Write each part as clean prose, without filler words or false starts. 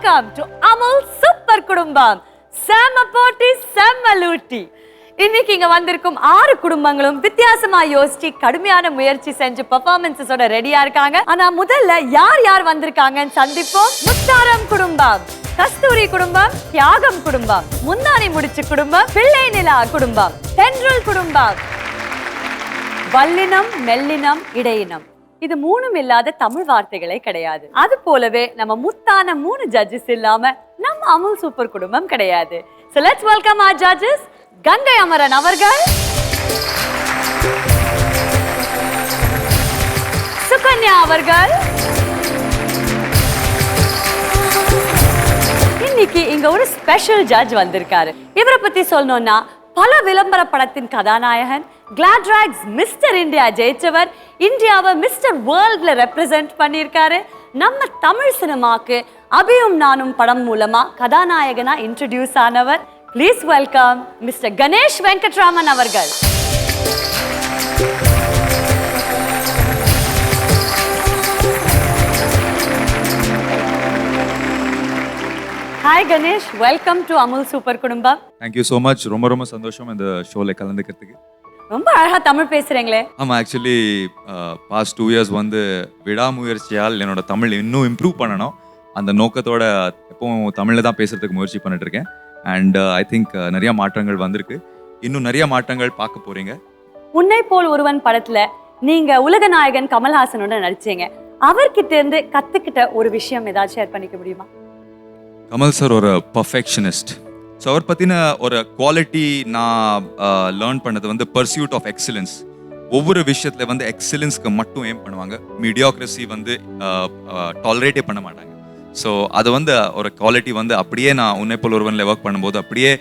welcome to Amul Super Kudumbam. Sama Potti, Sama Lutti. இன்னைக்கு இங்க வந்திருக்கும் 6 குடும்பங்களும் வித்தியாசமா யோசிச்சு கடுமையான முயற்சி செஞ்சு பெர்ஃபார்மன்ஸஸோட ரெடியா இருக்காங்க. ஆனா முதல்ல யார் வந்திருக்காங்கன்னு சந்திப்போம். முத்தாரம் குடும்பம், கஸ்தூரி குடும்பம், தியாகம் குடும்பம், முந்தானி முடிச்சு குடும்பம், பிள்ளை நிலா குடும்பம், தென்றல் குடும்பம். வல்லினம், மெல்லினம், இடையினம், இது மூணும் இல்லாத தமிழ் வார்த்தைகளே கிடையாது. அது போலவே நம்ம முத்தான 3 ஜட்ஜஸ் இல்லாம நம்ம அமுல் சூப்பர் குடும்பம் கிடையாது. So let's welcome our judges. Ganga Amaran அவர்கள், சுகன்யா அவர்கள். இன்னைக்கு இங்க ஒரு ஸ்பெஷல் ஜட்ஜ் வந்திருக்காரு. இவரை பத்தி சொல்லணும்னா பல விளம்பர படத்தின் கதாநாயகன், கிளாட்ராக்ஸ் மிஸ்டர் இந்தியா ஜெயிச்சவர், இந்தியாவை மிஸ்டர் வேர்ல்ட்ல ரெப்ரசென்ட் பண்ணியிருக்காரு. நம்ம தமிழ் சினிமாக்கு அபியும் நானும் படம் மூலமா கதாநாயகனா இன்ட்ரோடியூஸ் ஆனவர். Please welcome mister Ganesh Venkatraman அவர்கள். Hi Ganesh, welcome to Amul super குடும்பம். Thank you so much. ரொம்ப சந்தோஷம் இந்த ஷோவில் கலந்துக்கிறதுக்கு. ரொம்ப அழகா தமிழ் பேசுறீங்களே. ஆமாம், ஆக்சுவலி பாஸ்ட் 2 இயர்ஸ் வந்து விடாமுயற்சியால் என்னோட தமிழ் இன்னும் இம்ப்ரூவ் பண்ணணும். அந்த நோக்கத்தோட எப்பவும் தமிழில் தான் பேசுறதுக்கு முயற்சி பண்ணிட்டு இருக்கேன். அண்ட் ஐ திங்க் நிறைய மாற்றங்கள் வந்திருக்கு. இன்னும் நிறைய மாற்றங்கள் பார்க்க போறீங்க. உன்னை போல் ஒருவன் படத்துல நீங்க உலக நாயகன் கமல்ஹாசனோட நடிச்சீங்க. அவர்கிட்ட இருந்து கத்துக்கிட்ட ஒரு விஷயம் ஏதாவது ஷேர் பண்ணிக்க முடியுமா? கமல் சார் ஒரு பர்ஃபெக்ஷனிஸ்ட். ஸோ அவர் பற்றின ஒரு குவாலிட்டி நான் லேர்ன் பண்ணது வந்து பர்சியூட் ஆஃப் எக்ஸலன்ஸ். ஒவ்வொரு விஷயத்தில் வந்து எக்ஸலன்ஸ்க்கு மட்டும் ஏம் பண்ணுவாங்க. மீடியாக்ரஸி வந்து டாலரேட்டே பண்ண மாட்டாங்க. ஸோ அது வந்து ஒரு குவாலிட்டி வந்து அப்படியே நான் உன்னை போல் ஒருவனில் ஒர்க் பண்ணும்போது அப்படியே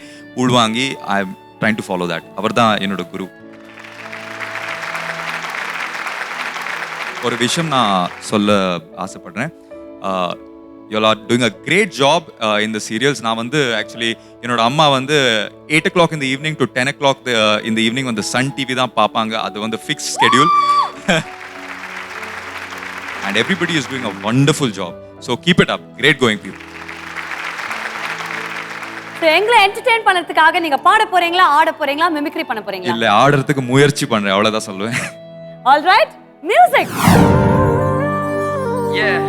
உள்வாங்கி I am trying to follow that. அவர் தான் என்னோட குரு. ஒரு விஷயம் நான் சொல்ல ஆசைப்படுறேன். You are doing a great job in the serials. நான் வந்து ஆக்சுவலி என்னோட அம்மா வந்து 8 o'clock in the evening to 10 o'clock in the evening வந்து சன் டிவி தான் பார்ப்பாங்க. அது வந்து fix schedule. And everybody is doing a wonderful job. So keep it up. Great going people. எங்களை என்டர்டெயின் பண்ணதுக்காக நீங்க பாட போறீங்களா, ஆட போறீங்களா, மிமிக்ரி பண்ண போறீங்களா? இல்ல, ஆடுறதுக்கு முயற்சி பண்றேன், அவ்வளவுதான் சொல்லுவேன். All right, music. Yeah.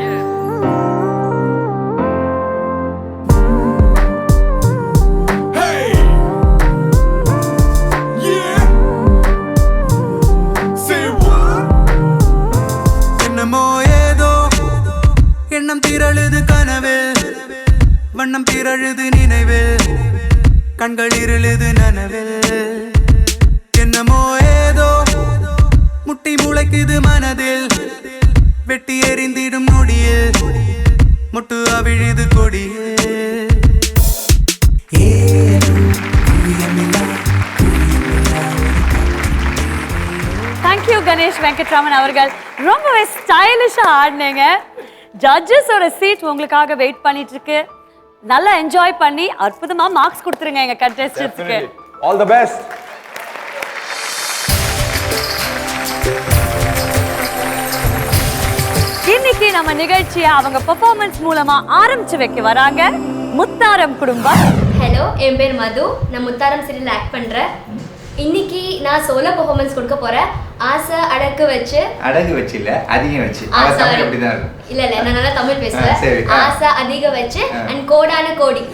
எண்ணம் திரழுது கனவில், வண்ணம் திரழுது நினைவில், கண்கள் இருளுது நனவில். என்னமோ ஏதோ முட்டி முளைக்குது மனதில், வெட்டி எறிந்திடும் நொடியில், முட்டு அவிழுது கொடியில். தேங்க்யூ கணேஷ் வெங்கட்ராமன் அவர்கள். ரொம்பவே ஸ்டைலிஷா ஆடினீங்க. ஜட்ஜஸோட சீட் உங்களுக்காக வெயிட் பண்ணிட்டு இருக்கு. நல்லா என்ஜாய் பண்ணி அற்புதமா மார்க்ஸ் கொடுத்துருங்க எங்க கண்டெஸ்டன்ட்ஸ்க்கு. All the best. இன்னைக்கு நம்ம நிகழ்ச்சியை அவங்க பெர்ஃபார்மன்ஸ் மூலமா ஆரம்பிச்சு வைக்க வராங்க முத்தாரம் குடும்பம். ஹலோ, என் பேர் மது. நான் முத்தாரம் சீரியல் ஆக்ட் பண்றேன். இன்னைக்கு நான் சோலோ பெர்ஃபார்மன்ஸ் கொடுக்க போறேன். ஆசை அடகு வச்சு இல்ல அதிகம் வச்சு. இல்ல நான் நல்லா தமிழ் பேசுவேன். ஆசை அதிக வச்சு அண்ட் கோடான கோடி.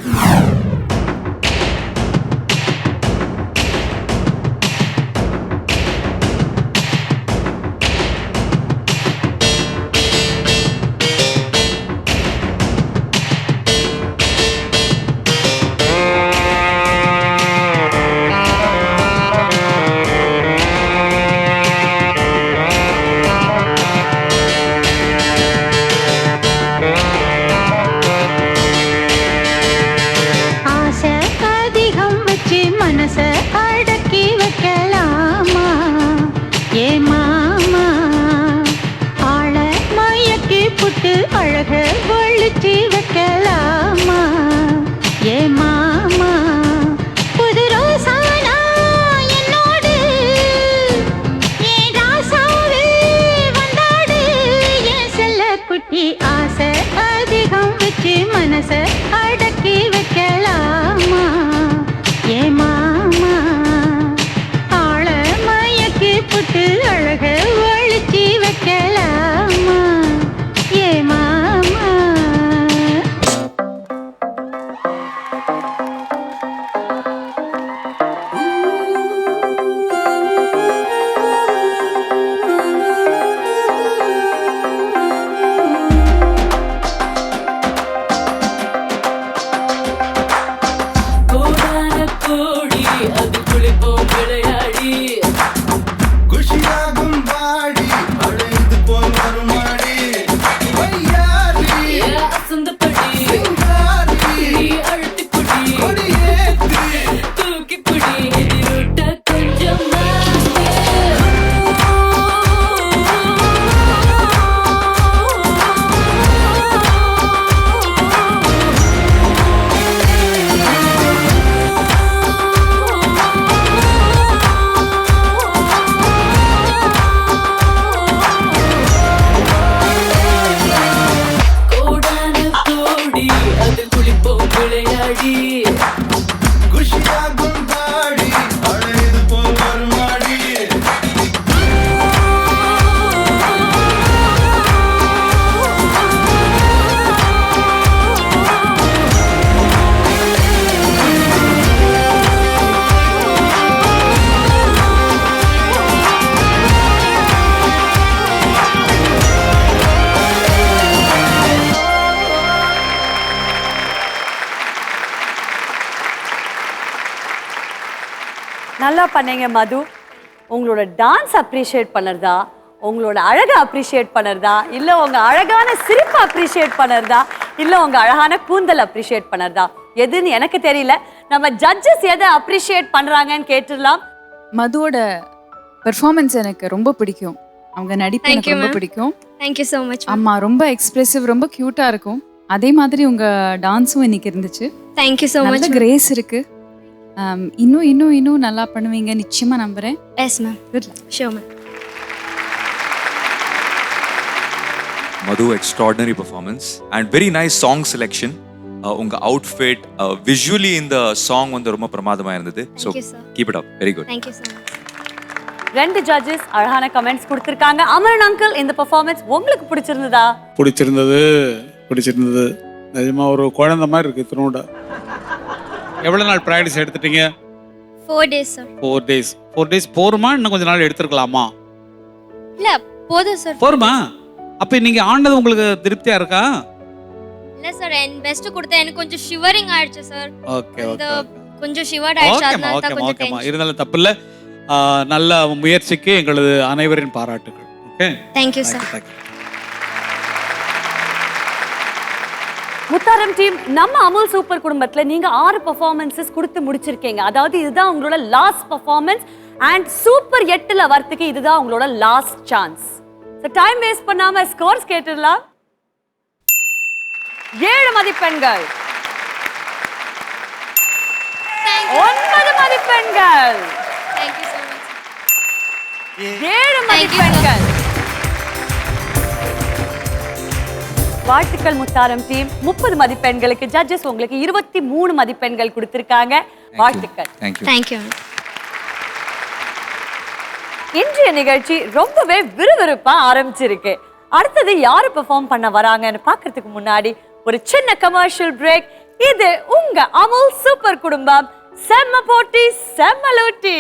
ஆசை அதிகம் வச்சு மனச அடக்கி வைக்கலாமா ஏ மாமா ஆள மயக்கி புட்டு அழக ஒழிச்சி வைக்கலாமா ஏ மாமா குஷியாகும் வாடி அழைத்து போல் வருமாடி வையாரி குஷியாகும் வாடி அழைத்து போல் வருமாடி நல்லா பண்ணீங்க மது. உங்களோட டான்ஸ் அப்ரிஷியேட் பண்ணுறதா, உங்களோட அழகை அப்ரிஷியேட் பண்ணுறதா, இல்லை உங்க அழகான சிரிப்பை அப்ரிஷியேட் பண்ணுறதா, இல்லை உங்க அழகான கூந்தல் அப்ரிஷியேட் பண்ணுறதா, எதுன்னு எனக்கு தெரியல. நம்ம ஜட்ஜஸ் எதை அப்ரிஷியேட் பண்றாங்கன்னு கேட்டுடலாம். மதுவோட பெர்ஃபார்மன்ஸ் எனக்கு ரொம்ப பிடிக்கும். அவங்க நடிப்பு எனக்கு ரொம்ப பிடிக்கும். Thank you so much. ஆமா, ரொம்ப எக்ஸ்பிரசிவ், ரொம்ப கியூட்டா இருக்கும். அதே மாதிரி உங்க டான்ஸும் இன்னைக்கு இருந்துச்சு. Thank you so much. நல்ல கிரேஸ் இருக்கு. இன்னும் இன்னும் இன்னும் நல்லா பண்ணுவீங்க நிச்சயமா நம்புறேன். Yes ma'am. Good luck. Sure ma'am. Madhu extraordinary performance and very nice song selection. உங்க அவுட்ஃபிட் விஷுவலி இந்த சாங் வந்து ரொம்ப பிரமாதமா இருந்தது. So keep it up. Very good. Thank you so much. 2 judges அழகான கமெண்ட்ஸ் கொடுத்திருக்காங்க. அமரன் அங்கிள், இந்த பெர்ஃபார்மன்ஸ் உங்களுக்கு பிடிச்சிருந்ததா? பிடிச்சிருந்தது. நிஜமா ஒரு குழந்தை மாதிரி இருக்கு. இத்தனோட எவ்வளவு நாள் ப்ராக்டிஸ் எடுத்துட்டீங்க? 4 days சார். 4 days போருமா? இன்னும் கொஞ்ச நாள் எடுத்துக்கலாமா? இல்ல போதும் சார். போருமா? அப்ப நீங்க ஆனது உங்களுக்கு திருப்தியா இருக்கா? இல்ல சார், என் பெஸ்ட் கொடுத்தா எனக்கு கொஞ்சம் ஷிவரிங் ஆயிடுச்சு சார். Okay okay. கொஞ்சம் ஷிவர்ட் ஆயிடுச்சு, அதனால தான் கொஞ்சம் டென்ஷன். இருந்தாலும் தப்பு இல்ல. நல்ல முயற்சிக்கு எங்களது அனைவரின் பாராட்டுகள். Okay, thank you sir. Muthaaram team, நம்ம அமுல் சூப்பர் குடும்பத்துல நீங்க 6 பெர்ஃபார்மன்சஸ் கொடுத்து முடிச்சிருக்கீங்க. அதாவது இதுதான் உங்களோட லாஸ்ட் பெர்ஃபார்மன்ஸ் அண்ட் சூப்பர் 8ல வரதுக்கு இதுதான் உங்களோட last chance. So time waste பண்ணாம ஸ்கோர்ஸ் கேட்டுடலாம். 7 மதிப்பெண்கள், 9 மதிப்பெண்கள், தேங்க் யூ so much. 7 மதிப்பெண்கள். வாழ்த்துக்கள் முத்தாரம் டீம். 30 மதிப்பெண்களுக்கு ஜட்ஜஸ் உங்களுக்கு 23 மதிப்பெண்கள் கொடுத்திருக்காங்க. வாழ்த்துக்கள். Thank you. இன்றைய நிகழ்ச்சி ரொம்பவே விறுவிறுப்பா ஆரம்பிச்சிருக்கு. அடுத்தது யாரு பெர்ஃபார்ம் பண்ண வராங்கன்னு பார்க்கிறதுக்கு முன்னாடி ஒரு சின்ன கமர்ஷியல் பிரேக். இது உங்க அமுல் சூப்பர் குடும்பம். செம்ம போட்டி, செம்ம லூட்டி.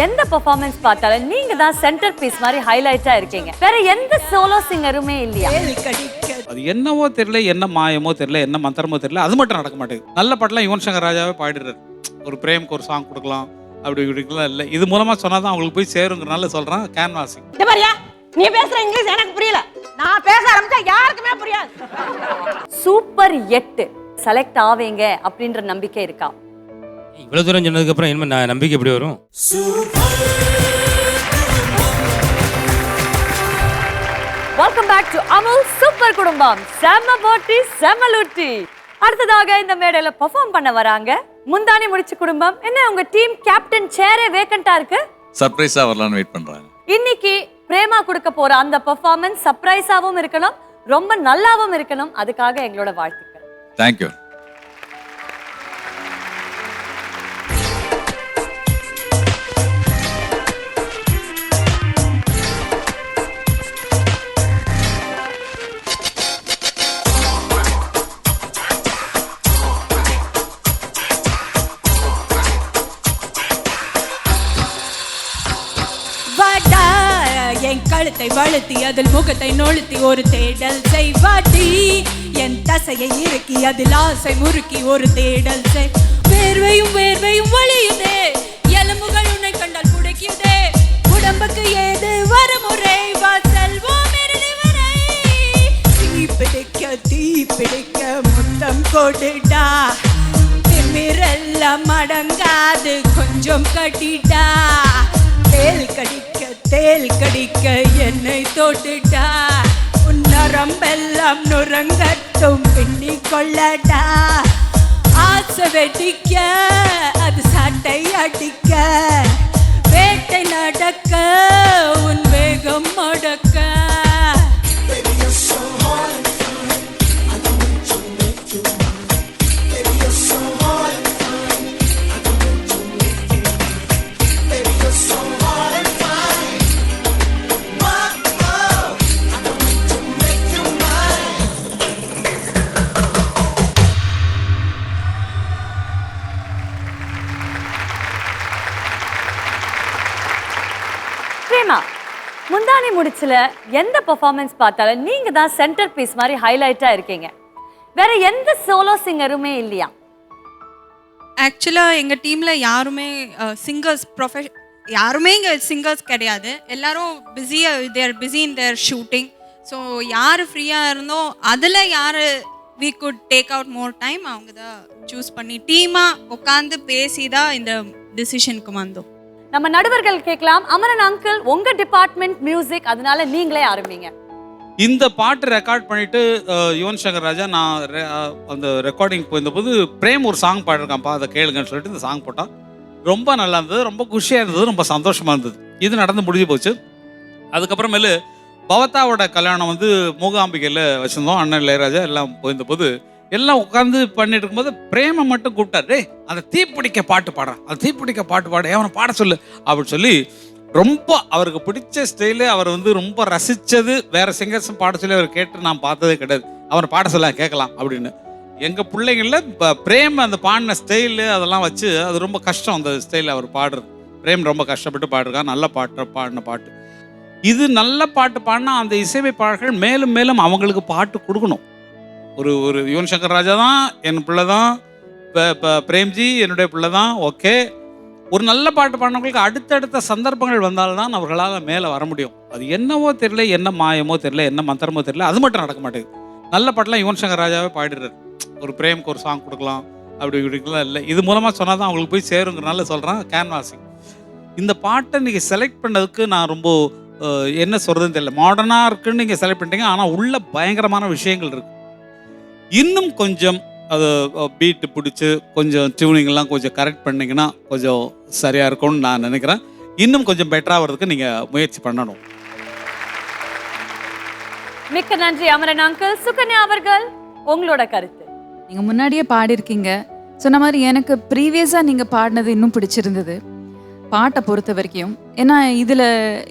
எந்த பெர்ஃபார்மன்ஸ் பார்த்தாலும் நீங்க தான் சென்டர் பீஸ் மாதிரி ஹைலைட்டா இருக்கீங்க. வேற எந்த சோலோ சிங்கருமே இல்லையா? அது என்னவோ தெரியல, என்ன மாயமோ தெரியல, என்ன மந்திரமோ தெரியல, அது மட்டும் நடக்க மாட்டேங்குது. நல்ல பாட்டுலாம் யுவன் சங்கர் ராஜாவே பாடிடுறாரு. ஒரு பிரேம்க்கு ஒரு சாங் கொடுக்கலாம் அப்படி இப்படிலாம் இல்லை. இது மூலமா சொன்னாதான் அவங்களுக்கு போய் சேருங்கிறனால சொல்றான் கேன்வாசிங். நீ பேசுற இங்கிலீஷ் எனக்கு புரியல. நான் பேச ஆரம்பிச்சா யாருக்குமே புரியாது. சூப்பர் 8 செலக்ட் ஆவீங்க அப்படின்ற நம்பிக்கை இருக்கா? இவ்வளவு தூரம் சொன்னதுக்கு அப்புறம் என்ன நம்பிக்கை எப்படி வரும்? Welcome back to Amul super குடும்பம். செம்ம போட்டி, செம்ம லூட்டி. அடுத்ததாக இந்த மேடையில பெர்ஃபார்ம் பண்ண வராங்க முந்தானி முடிச்ச குடும்பம். என்ன உங்க டீம் கேப்டன் சேரே வேக்கண்டா இருக்கு? சர்ப்ரைஸா வரலாம்னு வெயிட் பண்றாங்க. இன்னைக்கு பிரேமா கொடுக்க போற அந்த பெர்ஃபார்மன்ஸ் சர்ப்ரைஸாவும் இருக்கணும், ரொம்ப நல்லாவும் இருக்கணும். அதுக்காக எங்களோட வாழ்த்துக்கள். தேங்க்யூ. என் கழுத்தை வழுத்தி அதில் முகத்தை நொழுத்தி ஒரு தேடல் செய்வாட்டி, என் தசையை இறுக்கி அதில் ஆசை முறுக்கி ஒரு தேடல் செய். வேர்வையும் வேர்வையும் வழியுதே, எலும்புகள் உன்னை கண்டால் புடைக்குதே, உடம்புக்கு ஏது வரமுறை வா செல்வோம் இறுதி வரை. தீ பிடிக்க முத்தம் கொடுடா, திமிரெல்லாம் அடங்காது கொஞ்சம் கட்டிடா, தேல் கடிக்க என்னை தொட்டுட்டா, உன் நரம்பெல்லாம் நுரங்கட்டும் பின்னி கொள்ளடா, ஆசை வெடிக்க அது சாட்டை அடிக்க, வேட்டை நடக்க உன் வேகம் மடக்க. பிரேமா, முந்தானி முடிச்சுல எந்த பெர்ஃபார்மன்ஸ் பார்த்தாலும் நீங்க தான் சென்டர் பீஸ் மாதிரி ஹைலைட்டா இருக்கீங்க. வேற எந்த சோலோ சிங்கருமே இல்லையா? ஆக்சுவலாக எங்கள் டீமில் யாருமே சிங்கர்ஸ் யாருமே இங்கே சிங்கர்ஸ் கிடையாது. எல்லாரும் பிஸியாக their busy in their shooting. So யார் ஃப்ரீயாக இருந்தோ அதில் யார் we could take out more time அவங்க தான் சூஸ் பண்ணி டீமாக உட்காந்து பேசி தான் இந்த டிசிஷனுக்கு வந்தோம். நம்ம நடுவர்கள் கேட்கலாம். அமரன் அங்கிள், உங்க டிபார்ட்மெண்ட் மியூசிக், அதனால நீங்களே ஆரம்பிங்க. இந்த பாட்டு ரெக்கார்ட் பண்ணிட்டு யுவன் சங்கர் ராஜா நான் அந்த ரெக்கார்டிங் போயிருந்தபோது பிரேம் ஒரு சாங் பாடிருக்கான்ப்பா, அதை கேளுங்கன்னு சொல்லிட்டு இந்த சாங் போட்டால் ரொம்ப நல்லா இருந்தது, ரொம்ப குஷியாக இருந்தது, ரொம்ப சந்தோஷமாக இருந்தது. இது நடந்து முடிஞ்சு போச்சு. அதுக்கப்புறமேலு பவதாவோட கல்யாணம் வந்து மூகாம்பிகையில் வச்சுருந்தோம். அண்ணன் இளையராஜா எல்லாம் போயிருந்தபோது எல்லாம் உட்காந்து பண்ணிட்டு இருக்கும்போது பிரேமை மட்டும் கூப்பிட்டாரு, அந்த தீப்பிடிக்க பாட்டு பாடுறான், அந்த தீப்பிடிக்க பாட்டு பாடு, அவனை பாட சொல்லு அப்படின்னு சொல்லி ரொம்ப அவருக்கு பிடிச்ச ஸ்டைலு. அவர் வந்து ரொம்ப ரசித்தது, வேற சிங்கர்ஸும் பாட சொல்லி அவர் கேட்டு நான் பார்த்ததே கிடையாது. அவரை பாட சொல்ல கேட்கலாம் அப்படின்னு. எங்கள் பிள்ளைங்களில் பிரேம் அந்த பாடின ஸ்டைலு அதெல்லாம் வச்சு அது ரொம்ப கஷ்டம். அந்த ஸ்டைலில் அவர் பாடுறது, பிரேம் ரொம்ப கஷ்டப்பட்டு பாடிருக்கான். நல்ல பாடின பாட்டு இது. நல்ல பாட்டு பாடினா அந்த இசையமைப்பாளர்கள் மேலும் மேலும் அவங்களுக்கு பாட்டு கொடுக்கணும். ஒரு யுவன் சங்கர் ராஜா தான் என் பிள்ளை தான், இப்போ பிரேம்ஜி என்னுடைய பிள்ளை தான், ஓகே. ஒரு நல்ல பாட்டு பாடினவங்களுக்கு அடுத்தடுத்த சந்தர்ப்பங்கள் வந்தால்தான் அவர்களால் மேலே வர முடியும். அது என்னவோ தெரியல, என்ன மாயமோ தெரியல, என்ன மந்திரமோ தெரியல, அது மட்டும் நடக்க மாட்டேங்குது. நல்ல பாட்டெலாம் யுவன் சங்கர் ராஜாவே பாடிடுறாரு. ஒரு பிரேம்க்கு ஒரு சாங் கொடுக்கலாம் அப்படி இப்படிலாம் இல்லை. இது மூலமாக சொன்னால் தான் அவங்களுக்கு போய் சேருங்கிறனால சொல்கிறேன். கேன்வாசிங் இந்த பாட்டை நீங்கள் செலக்ட் பண்ணதுக்கு நான் ரொம்ப என்ன சொல்கிறதுன்னு தெரியல. மாடர்னாக இருக்குன்னு நீங்கள் செலக்ட் பண்ணிட்டீங்க, ஆனால் உள்ள பயங்கரமான விஷயங்கள் இருக்குது. இன்னும் கொஞ்சம் அது பீட்டு பிடிச்சி கொஞ்சம் டியூனிங்லாம் கொஞ்சம் கரெக்ட் பண்ணிங்கன்னா கொஞ்சம் சரியாக இருக்கும்னு நான் நினைக்கிறேன். இன்னும் கொஞ்சம் பெட்டராக வர்றதுக்கு நீங்கள் முயற்சி பண்ணணும். மிக்க நன்றி அமரன் அங்கிள். சுகன்யா அவர்கள், உங்களோட கருத்து. நீங்கள் முன்னாடியே பாடியிருக்கீங்க, சொன்ன மாதிரி எனக்கு ப்ரீவியஸாக நீங்கள் பாடினது இன்னும் பிடிச்சிருந்தது பாட்டை பொறுத்த வரைக்கும். ஏன்னா இதில்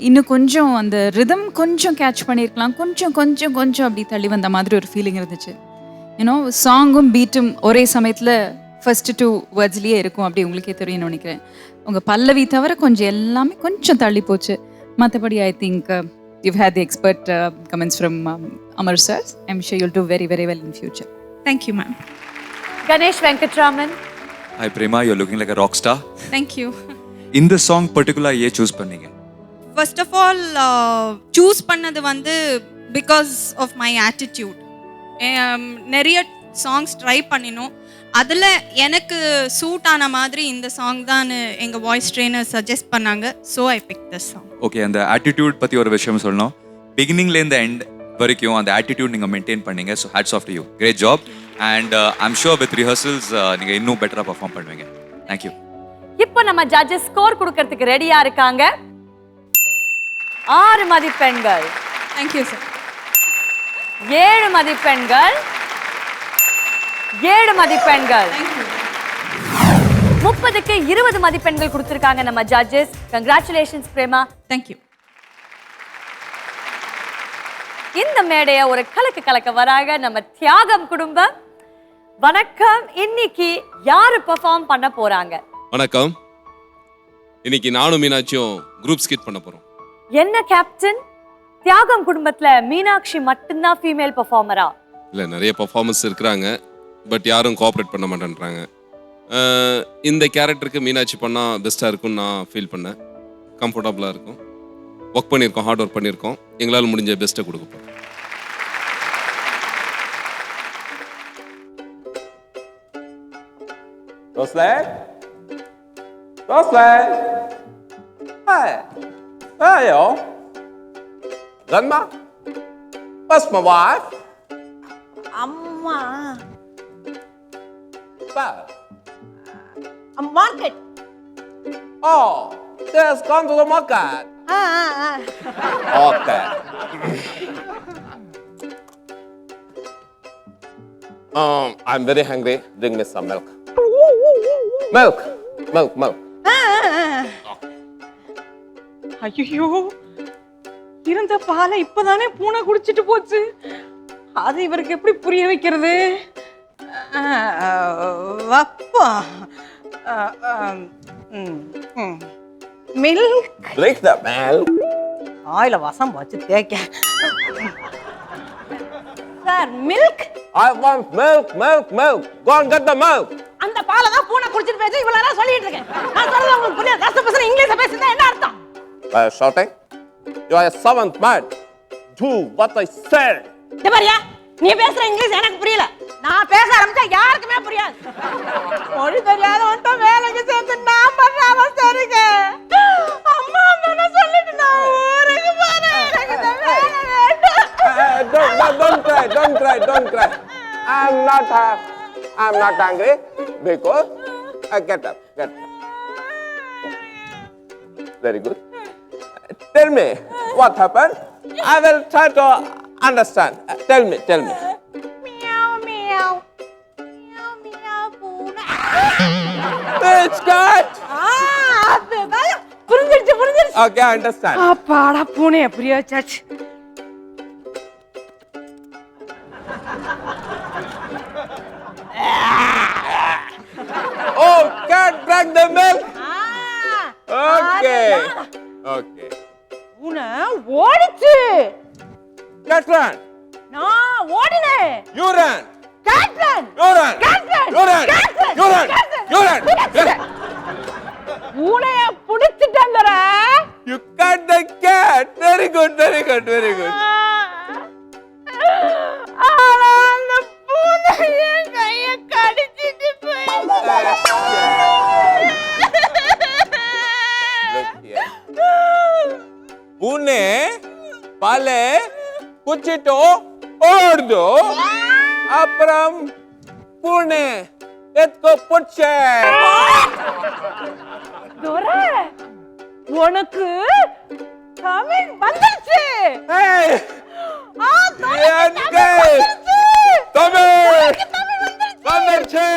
இன்னும் கொஞ்சம் அந்த ரிதம் கொஞ்சம் கேட்ச் பண்ணியிருக்கலாம், கொஞ்சம் கொஞ்சம் கொஞ்சம் அப்படி தள்ளி வந்த மாதிரி ஒரு ஃபீலிங் இருந்துச்சு. யூனோ சாங்கும் பீட்டும் ஒரே சமயத்தில் ஃபர்ஸ்ட் 2 வேர்ட்ஸ்லேயே இருக்கும், அப்படி உங்களுக்கே தெரியும்னு நினைக்கிறேன். உங்கள் பல்லவி தவிர கொஞ்சம் எல்லாமே கொஞ்சம் தள்ளி போச்சு. மற்றபடி I think you've had the expert comments from Amar sir. I'm sure you'll do very, very well in future. Thank you, ma'am. Ganesh Venkatraman. Hi Prema, you're looking like a rock star. Thank you. In the song particular ye choose பண்ணீங்க? First of all, choose பண்ணது வந்து because of my attitude. நிறைய songs try பண்ணினோம், அதில் எனக்கு suit ஆன மாதிரி இந்த சாங் தான் எங்கள் வாய்ஸ் ட்ரெயினர் சஜஸ்ட் பண்ணாங்க. So I pick this song. Okay, அந்த ஆட்டிடியூட் பற்றி ஒரு விஷயம் சொல்லணும். பிகினிங்லேருந்து எண்ட் வரைக்கும் அந்த ஆட்டிடியூட் நீங்கள் மெயின்டைன் பண்ணீங்க. So hats off to you, great job. And I'm sure with rehearsals நீங்கள் இன்னும் பெட்டராக பர்ஃபார்ம் பண்ணுவீங்க. தேங்க்யூ. இப்போ நம்ம ஜட்ஜஸ் ஸ்கோர் கொடுக்கறதுக்கு ரெடியா இருக்காங்க. 6 மதிப்பெண்கள், தேங்க்யூ சார். 7 மதிப்பெண்கள், 7 மதிப்பெண்கள். 30க்கு 20 மதிப்பெண்கள் கொடுத்திருக்காங்க நம்ம ஜட்ஜஸ். கங்க்ராச்சுலேஷன்ஸ் பிரேமா. தேங்க்யூ. இந்த மேடையை ஒரு கலக்க வராங்க நம்ம தியாகம் குடும்பம். வணக்கம். இன்னைக்கு யாரு பெர்ஃபார்ம் பண்ண போறாங்க? வணக்கம். இன்னைக்கு நானும் மீனாட்சியும் குரூப் ஸ்கிட் பண்ண போறோம். என்ன கேப்டன், தியாகம் குடும்பத்துல மீனாட்சி மட்டும்தான் ஃபீமேல் பெர்ஃபார்மரா? இல்லை, நிறைய பர்ஃபார்மன்ஸ் இருக்கிறாங்க, பட் யாரும் கோஆப்ரேட் பண்ண மாட்டேன்றாங்க. இந்த கேரக்டருக்கு மீனாட்சி பண்ணால் பெஸ்ட்டாக இருக்கும்னு நான் ஃபீல் பண்ணேன். கம்ஃபர்டபுளாக இருக்கும். ஒர்க் பண்ணியிருக்கோம், ஹார்ட் ஒர்க் பண்ணியிருக்கோம். எங்களால் முடிஞ்ச பெஸ்ட்டை கொடுக்க போகிறோம். Hey, yo. Grandma, where's my wife? அம்மா Where? Market. Oh, she has gone to the market. Okay. I'm very hungry. Bring me some milk. Milk. ஐயோ, இருந்த பாலை இப்பதானே பூனை குடிச்சிட்டு போச்சு. அது இவருக்கு எப்படி புரிய வைக்கிறது? வப்பா மில்க். Drink the milk. ஆயில வசம் வச்சு தேய்க்க. Sir, milk. I want milk. Go and get the milk. அந்த பாலை தான் பூனை குடிச்சிட்டு போச்சு. இவ்வளவு நேரம் சொல்லிட்டு இருக்கேன். நான் சொல்றது உங்களுக்கு புரியாது. கஷ்டப்பட்டு இங்கிலீஷ்ல பேசுறதா என்ன அர்த்தம்? Shouting. You are a servant man. Do what I said. பாரியா, நீ பேசுற இங்கிலீஷ் எனக்கு புரியல. நான் பேச ஆரம்பிச்சா யாருக்குமே புரியாது. மொழி தெரியாதவன்ட்ட வேலைக்கு சேர்த்து நான் பண்ற அவஸ்தை இருக்கு. அம்மா என்ன சொல்லிட்டு நான் ஊருக்கு போறேன். எனக்கு இந்த வேலை வேண்டாம். Don't cry. I'm not angry because get up. Very good. Tell me what happened. I will try to understand. Tell me. Meow meow meow meow பூனை. It's cat. அதுதான் புரிஞ்சிருச்சு. Okay, I understand. அப்பாடா, பூனைய புரிய வச்சாச்சு. Oh, cat drank the milk. Okay. பூனை ஓடிச்சு. Cat ran. நான் ஓடினேன். You ran. கேட்டன். You ran. பூனைய புடிச்சிட்டேங்கற. You cut the cat. Very good. ஆனா அந்த பூனை என் கைய கடிச்சிட்டு போயிடுச்சு. பூனை பாலே குச்சிட்டோ ஓடுதோ. அப்புறம் பூனை எத்கோ புடிச்சே. துரை, உனக்கு தமிழ் வந்துருச்சு. Hey! எனக்கு தமிழ் வந்துருச்சு.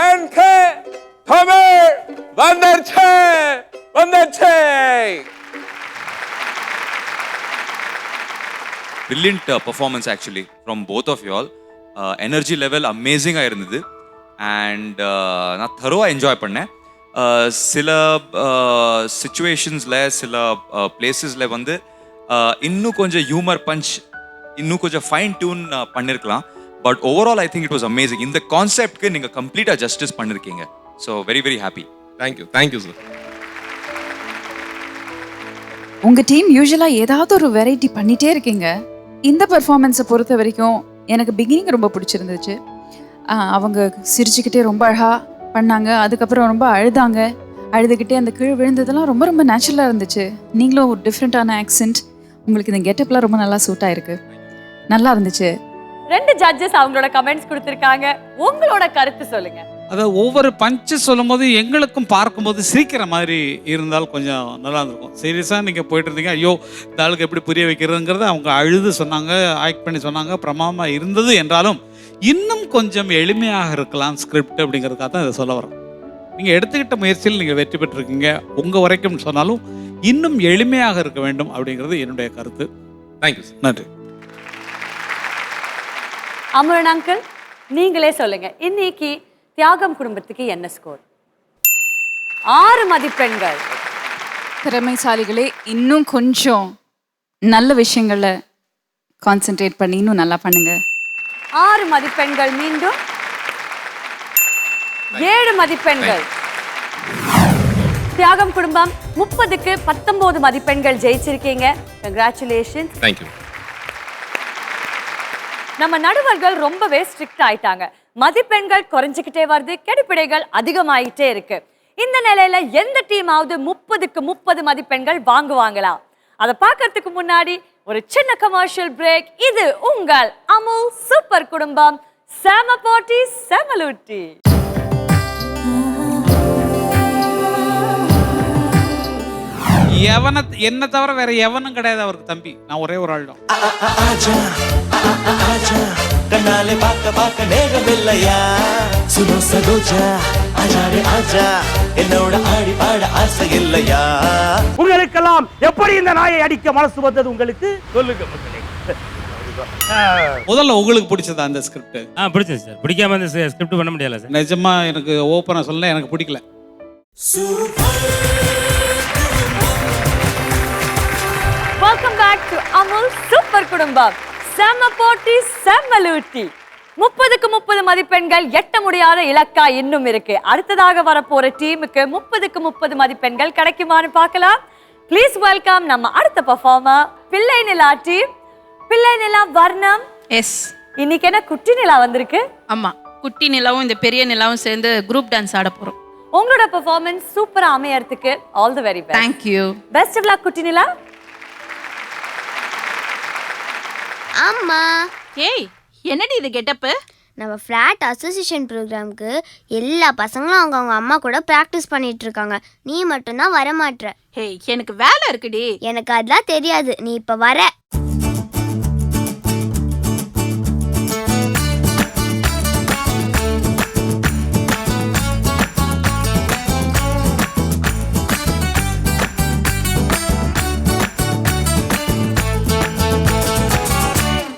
எனக்கு தமிழ் வந்துருச்சு. Brilliant performance actually from both of you all. Energy level amazing-ஆ இருந்தது. And நான் தரோவா என்ஜாய் பண்ணேன். சில சிச்சுவேஷன்ஸில் சில பிளேசஸில் வந்து இன்னும் கொஞ்சம் ஹியூமர் பஞ்ச், இன்னும் கொஞ்சம் ஃபைன் டியூன் பண்ணியிருக்கலாம். But overall I think it was amazing. இந்த கான்செப்ட்க்கு நீங்கள் கம்ப்ளீட்டாக ஜஸ்டிஸ் பண்ணியிருக்கீங்க. So very happy. Thank you sir. உங்கள் டீம் யூஸ்வலாக ஏதாவது ஒரு வெரைட்டி பண்ணிகிட்டே இருக்கீங்க. இந்த பெர்ஃபார்மன்ஸை பொறுத்த வரைக்கும் எனக்கு பிகினிங் ரொம்ப பிடிச்சிருந்துச்சு. அவங்க சிரிச்சுக்கிட்டே ரொம்ப அழகாக பண்ணாங்க. அதுக்கப்புறம் ரொம்ப அழுதுகிட்டே அந்த கீழ் விழுந்ததெல்லாம் ரொம்ப நேச்சுரலாக இருந்துச்சு. நீங்களும் ஒரு டிஃப்ரெண்ட்டான ஆக்சென்ட், உங்களுக்கு இந்த கெட்டப்லாம் ரொம்ப நல்லா சூட் ஆயிருக்கு. நல்லா இருந்துச்சு. 2 ஜட்ஜஸ் அவங்களோட கமெண்ட்ஸ் கொடுத்திருக்காங்க. உங்களோட கருத்து சொல்லுங்க. அதை ஒவ்வொரு பஞ்சு சொல்லும்போது எங்களுக்கும் பார்க்கும்போது சிரிக்கிற மாதிரி இருந்தால் கொஞ்சம் நல்லா இருந்திருக்கும். சீரியஸாக நீங்கள் போயிட்டு இருந்தீங்க, ஐயோ இந்த ஆளுக்கு எப்படி புரிய வைக்கிறதுங்கிறத அவங்க அழுது சொன்னாங்க, ஆக்ட் பண்ணி சொன்னாங்க, பிரமாதமாக இருந்தது. என்றாலும் இன்னும் கொஞ்சம் எளிமையாக இருக்கலாம் ஸ்கிரிப்ட் அப்படிங்கிறதுக்காக தான் இதை சொல்ல வரேன். நீங்கள் எடுத்துக்கிட்ட முயற்சியில் நீங்கள் வெற்றி பெற்றிருக்கீங்க. உங்கள் வரைக்கும் சொன்னாலும் இன்னும் எளிமையாக இருக்க வேண்டும் அப்படிங்கிறது என்னுடைய கருத்து. Thank you sir. நன்றி. அமுரன் அங்கிள், நீங்களே சொல்லுங்க, இன்னைக்கு தியாகம் குடும்பத்துக்கு என்ன ஸ்கோர்? 6 மதிப்பெண்கள். திறமைசாலிகளே, இன்னும் கொஞ்சம் நல்ல விஷயங்களை கான்சென்ட்ரேட் பண்ணி இன்னும் நல்லா பண்ணுங்க. 6 மதிப்பெண்கள். மீண்டும் 7 மதிப்பெண்கள். தியாகம் குடும்பம் 30க்கு 19 மதிப்பெண்கள் ஜெயிச்சிருக்கீங்க. கங்க்ராச்சுலேஷன்ஸ். தேங்க்யூ. நம்ம நடுவர்கள் ரொம்பவே ஸ்ட்ரிக்ட் ஆயிட்டாங்க. மதிப்பெண்கள் குறைஞ்சிக்கிட்டே வருது, கெடுபிடைகள் அதிகமாயிட்டே இருக்கு. இந்த நிலையில எந்த டீமாவது 30க்கு 30 மதிப்பெண்கள் வாங்குவாங்களா? அதை பார்க்கறதுக்கு முன்னாடி ஒரு சின்ன கமர்ஷியல் பிரேக். இது உங்கள் அமுல் சூப்பர் குடும்பம், செம போட்டி செமலூட்டி. என்ன தவிர வேற எவனும் கிடையாது அவருக்கு தம்பி. நான் ஒரே ஒரு ஆள் தான். கண்ணாலே பார்க்க பார்க்க நேரம் இல்லையா, சுனோ சரோஜா ஆஜாரே ஆஜா, என்னோட ஆடி பாட ஆசை இல்லையா. உங்களுக்கெல்லாம் எப்படி இந்த நாயை அடிக்க மனசு வந்தது உங்களுக்கு சொல்லுங்க மக்களே. முதல்ல உங்களுக்கு பிடிச்சதா அந்த ஸ்கிரிப்ட்? பிடிச்சது சார். பிடிக்காம அந்த ஸ்கிரிப்ட் பண்ண முடியல சார். நிஜமா எனக்கு ஓப்பனா சொல்ல எனக்கு பிடிக்கல. Welcome back to Amul super குடும்பம், செம போட்டி செமலூட்டி. 30க்கு 30 மதிப்பெண்கள் எட்ட முடியாத இலக்கா இன்னும் இருக்கு. அடுத்ததாக வரப்போற டீமுக்கு 30க்கு 30 மதிப்பெண்கள் கிடைக்குமான்னு பார்க்கலாம். ப்ளீஸ் வெல்கம் நம்ம அடுத்த பெர்ஃபார்மர், பிள்ளை நிலா டீம். பிள்ளை நிலா வர்ணம். எஸ், இன்னைக்கு என்ன குட்டி நிலா வந்திருக்கு? ஆமா, குட்டி நிலாவும் இந்த பெரிய நிலாவும் சேர்ந்து குரூப் டான்ஸ் ஆட போறோம். உங்களோட பெர்ஃபார்மன்ஸ் சூப்பரா அமையறதுக்கு all the very best. Thank you. Best of luck குட்டி நிலா. அம்மா, ஏய், என்னடி இது கெட்டப்பு? நம்ம ஃப்ளாட் அசோசியேஷன் ப்ரோக்ராம்க்கு எல்லா பசங்களும் அவங்க அம்மா கூட ப்ராக்டிஸ் பண்ணிட்டு இருக்காங்க. நீ மட்டும்தான் வர மாட்ற. ஹே, எனக்கு வேலை இருக்குடி. எனக்கு அதெல்லாம் தெரியாது, நீ இப்ப வர.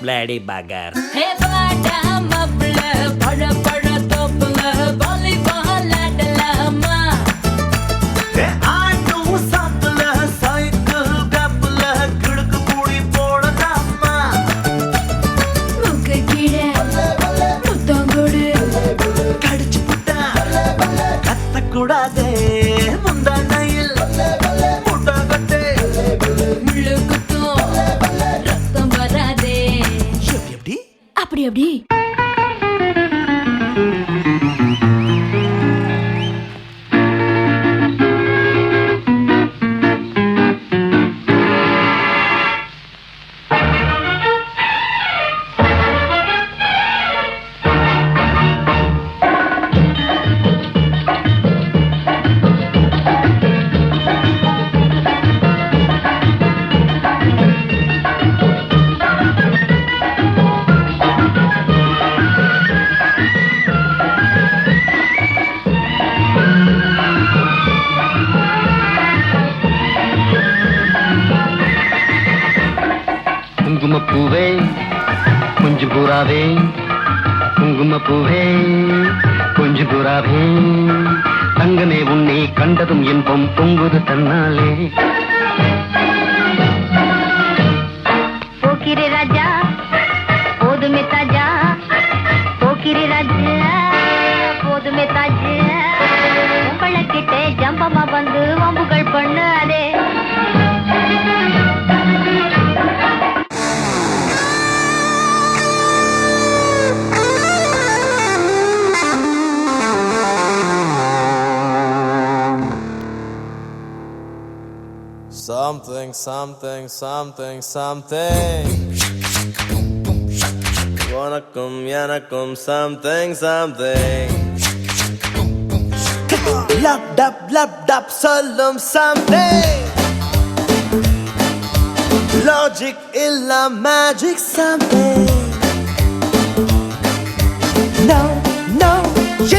பிளாடி பகர். கூடாதே முந்தானையில் புட்டகத்தே முள்ளு குத்தும் ரத்தம் வராதே. எப்படி அப்படி அப்படி குங்குமப்பூவே கொஞ்சம் புறாவே, குங்குமப்பூவே கொஞ்சம் புறாவே, தங்கமே உன்னை கண்டதும் இன்பம் பொங்குது தன்னாலே. போக்கிரி ராஜா போதுமே தாஜா, போக்கிரி ராஜா போதுமே தாஜா, உங்களை கிட்டே ஜம்பமா வந்து வம்புகள் பண்ணாதே. Something, something, something, something. உனக்கும் எனக்கும் something, something. Loved up sollum someday. Logic illa magic someday. No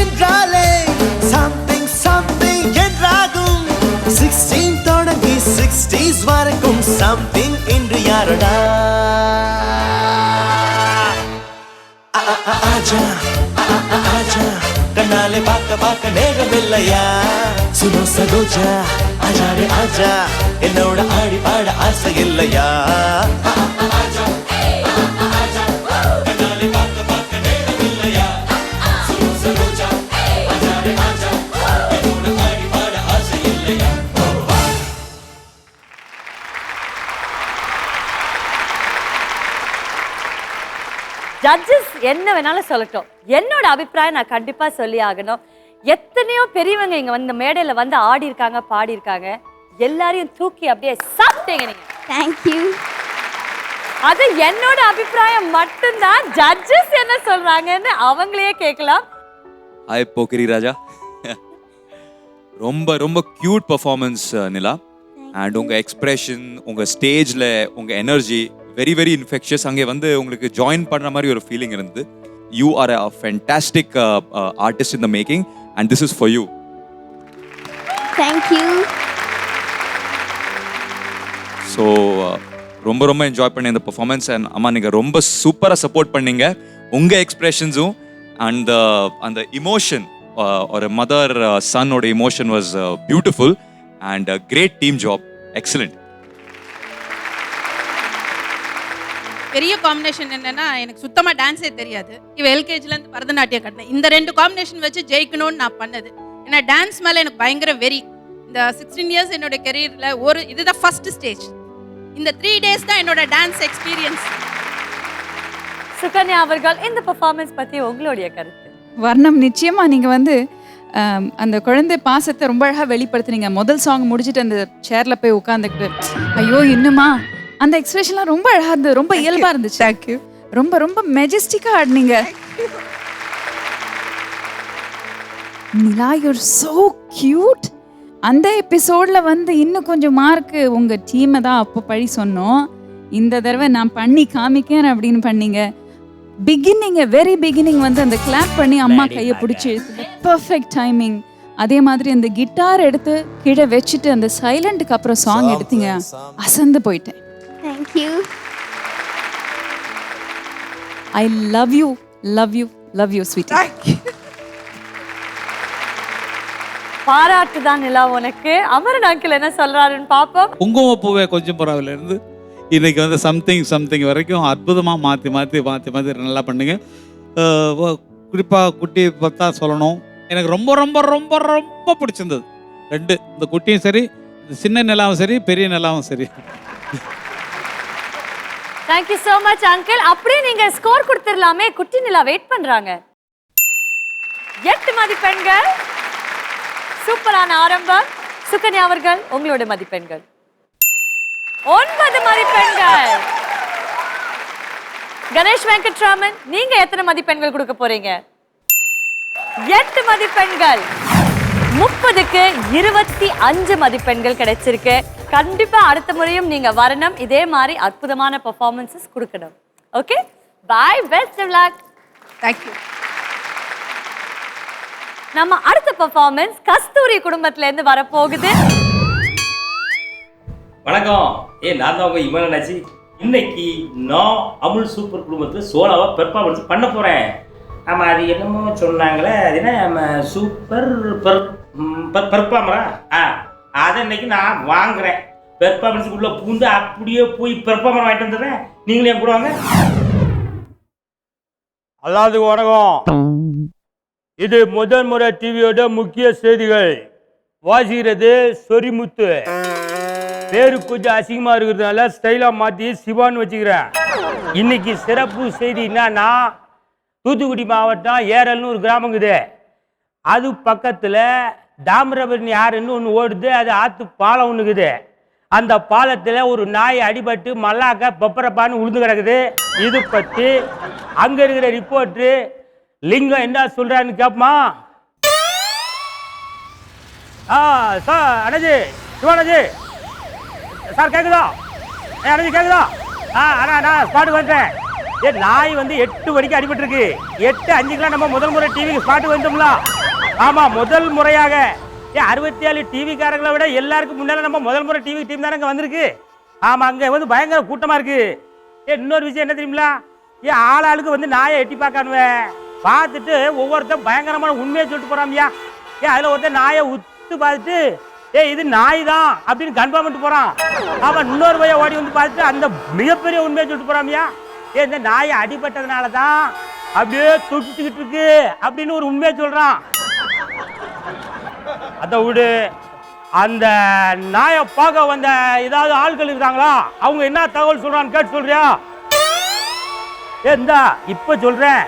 என்றாலே something என்றாகும். 16 தொடங்கி 60s வரைக்கும் something இன்று யாரடா? ஆஜா கண்ணாலே பார்க்க நேரமில்லையா? சுனோ சகோஜா ஆஜாரே ஆஜா என்னோட ஆடி பாட ஆசை இல்லையா? கண்ணாலே பார்க்க நேரமில்லையா? சுனோ சகோஜா ஆஜாரே ஆஜா என்னோட ஆடி பாட ஆசை இல்லையா? ஜட்ஜஸ் என்ன வேணாலும் சொல்லட்டும், என்னோட அபிப்பிராயம் நான் கண்டிப்பா சொல்லி ஆகணும். எத்தனையோ பெரியவங்க இங்க வந்து மேடையில வந்து ஆடி இருக்காங்க, பாடி இருக்காங்க. எல்லாரையும் தூக்கி அப்படியே சாப்பிட்டீங்க நீங்க. தேங்க்யூ. அது என்னோட அபிப்பிராயம் மட்டும்தான். ஜட்ஜஸ் என்ன சொல்றாங்கன்னு அவங்களே கேட்கலாம். ஹாய் போக்கிரி ராஜா. ரொம்ப ரொம்ப கியூட் பர்ஃபார்மன்ஸ் நிலா. அண்ட் உங்க எக்ஸ்பிரஷன், உங்க ஸ்டேஜ்ல உங்க எனர்ஜி வெரி வெரி இன்ஃபெக்ஷியஸ். அங்கே வந்து உங்களுக்கு ஜாயின் பண்ணுற மாதிரி ஒரு ஃபீலிங் இருந்தது. You are a fantastic artist in the making and this is for you. Thank you. So ரொம்ப ரொம்ப என்ஜாய் பண்ணி இந்த பர்ஃபார்மன்ஸ். அண்ட் அம்மா நீங்கள் ரொம்ப சூப்பராக சப்போர்ட் பண்ணீங்க. உங்கள் எக்ஸ்பிரஷன்ஸும் அண்ட் அந்த இமோஷன், ஒரு மதர் சன்னோட emotion was beautiful and great team job. Excellent. பெரிய காம்பினேஷன் என்னன்னா, எனக்கு சுத்தமா டான்ஸே தெரியாது. இவ எல்கேஜில இருந்து பரதநாட்டியம் கட்டினேன். இந்த 2 காம்பினேஷன் வச்சு ஜெயிக்கணும்னு நான் பண்ணது. ஏன்னா டான்ஸ் மேல எனக்கு பயங்கர வெறி. இந்த 16 இயர்ஸ் என்னோட கெரியர்ல இதுதான் ஃபர்ஸ்ட் ஸ்டேஜ். இந்த 3 டேஸ் தான் என்னோட டான்ஸ் எக்ஸ்பீரியன்ஸ். சுகன்யா அவர்கள், இந்த பெர்ஃபார்மன்ஸ் பத்தி உங்களுடைய கருத்து? வர்ணம், நிச்சயமா நீங்க வந்து அந்த குழந்தை பாசத்தை ரொம்ப அழகாக வெளிப்படுத்துனீங்க. முதல் சாங் முடிச்சுட்டு அந்த சேர்ல போய் உட்காந்துக்கிட்டு ஐயோ இன்னுமா, அந்த எக்ஸ்பிரஷன்லாம் ரொம்ப அழகா இருந்தது, ரொம்ப இயல்பா இருந்துச்சு. தேங்க்யூ. ரொம்ப ரொம்ப மெஜஸ்டிக்கா ஆடினீங்க. நிலா, யூர் சோ கியூட். அந்த எபிசோட்ல வந்து இன்னும் கொஞ்சம் மார்க்கு உங்க டீமை தான் அப்போ பழி சொன்னோம். இந்த தடவை நான் பண்ணி காமிக்கிறேன் அப்படின்னு பண்ணீங்க. பிகினிங், வெரி பிகினிங் வந்து அந்த கிளாப் பண்ணி அம்மா கையை பிடிச்சி பர்ஃபெக்ட் டைமிங். அதே மாதிரி அந்த கிட்டார் எடுத்து கீழே வச்சுட்டு அந்த சைலண்ட்டுக்கு அப்புறம் சாங் எடுத்தீங்க. அசந்து போயிட்டேன். Thank you. I love you, love you, love you sweetie. பாராட்டு தான் நிலா உனக்கு. அமரன் அங்கிள் என்ன சொல்றாருன்னு பாப்போம். குங்குமப்பூவே கொஞ்சம் புறாவில இருந்து இன்னைக்கு வந்து சம்திங் வரைக்கும் அற்புதமாக மாற்றி நல்லா பண்ணுங்க. குறிப்பாக குட்டி பார்த்தா சொல்லணும், எனக்கு ரொம்ப ரொம்ப ரொம்ப ரொம்ப பிடிச்சிருந்தது 2. இந்த குட்டியும் சரி, இந்த சின்ன நிலாவும் சரி, பெரிய நிலாவும் சரி. Thank you so much uncle. அப்படியே நீங்க ஸ்கோர் கொடுத்துடலாமே. குட்டி நிலா வெயிட் பண்றாங்க. 8 மதிப்பெண்கள். சூப்பரான ஆரம்பம். சுகன்யா அவர்கள், உங்களோட மதிப்பெண்கள் 9 மதிப்பெண்கள். கணேஷ் வெங்கட்ராமன், நீங்க எத்தனை மதிப்பெண்கள் கொடுக்க போறீங்க? 8 மதிப்பெண்கள். 30க்கு 25 மதிப்பெண்கள் கிடைச்சிருக்கு. கண்டிப்பா அடுத்த முறையும் நீங்க வரணும், இதே மாதிரி அற்புதமான பெர்ஃபார்மன்சஸ் கொடுக்கணும். Okay, bye, best of luck. Thank you. நம்ம அடுத்த பெர்ஃபார்மன்ஸ் கஸ்தூரி குடும்பத்துல இருந்து வரப்போகுது. வணக்கம். நான் தான் உங்க இமனாச்சி. இன்னைக்கு நான் அமுல் சூப்பர் குடும்பத்தில் சோலாவா பெர்ஃபார்மன்ஸ் பண்ண போறேன். ஆமாம், அது என்னமோ சொன்னாங்களே, அது என்ன சூப்பர் பெர்ஃபார்மரா? அதை இன்னைக்கு நான் வாங்குறேன். பெர்ஃபார்மன்ஸுக்குள்ளே பூந்து அப்படியே போய் பெர்ஃபார்மர் வாங்கிட்டு வந்துடுறேன். நீங்களே என் கூட வாங்க. எல்லாத்துக்கும் வணக்கம். இது முதல் முறை டிவியோட முக்கிய செய்திகள். வாசிக்கிறது சொரிமுத்து. பேரு கொஞ்சம் அசிங்கமா இருக்கிறதுனால ஸ்டைலா மாத்தி சிவான்னு வச்சுக்கிறேன். இன்னைக்கு சிறப்பு செய்தி என்னன்னா, தூத்துக்குடி மாவட்டம் ஏரல்னு ஒரு கிராமங்குது. அது பக்கத்துல தாமிரபரணி ஆறுன்னு ஒன்று ஓடுது. அது ஆத்து பாலம் ஒன்றுக்குது. அந்த பாலத்தில் ஒரு நாய் அடிபட்டு மல்லாக்க பப்பரப்பான்னு உழுந்து கிடக்குது. இது பற்றி அங்கே இருக்கிற ரிப்போர்ட்ரு லிங்கம் என்ன சொல்கிறான்னு கேட்போமா? சார் அண்ணாஜி சிவானஜி சார் கேட்குதா அண்ணாஜி கேட்குதா அண்ணா நான் ஸ்பாட்டுக்கு வந்துட்டேன். நாய் வந்து 8 மணிக்கு அடிபட்டுருக்கு. 8:05 நம்ம முதல் முறை டிவிக்கு ஸ்பாட்டுக்கு வந்தோம்ல. ஆமாம், முதல் முறையாக 67 டிவிக்காரங்களை விட எல்லாருக்கும் முன்னால் நம்ம முதல் முறை டிவி டீம் தானே வந்திருக்கு. ஆமாம், அங்கே வந்து பயங்கர கூட்டமாக இருக்கு. இன்னொரு விஷயம் என்ன தெரியுங்களா, ஆளுக்கு வந்து நாயை எட்டி பார்க்கானுவேன் பார்த்துட்டு ஒவ்வொருத்தரும் பயங்கரமான உண்மையை சொல்லிட்டு போகிறாமியா. அதில் ஒருத்தர் நாயை உத்து பார்த்துட்டு இது நாய் தான் அப்படின்னு கன்ஃபார்ம் பண்ணிட்டு போகிறான். அவன் இன்னொரு பையன் ஓடி வந்து பார்த்துட்டு அந்த மிகப்பெரிய உண்மையை சொல்லிட்டு போகிறாமியா. இந்த நாயை அடிபட்டதுனால தான் அப்படியே துடிச்சுக்கிட்டு இருக்கு அப்படின்னு ஒரு உண்மையை சொல்கிறான். அதை விடு, அந்த நாயை பார்க்க வந்த ஏதாவது ஆட்கள் இருக்காங்களா, அவங்க என்ன தகவல் சொல்றான்னு கேட்டு சொல்றியா? இந்தா இப்ப சொல்றேன்.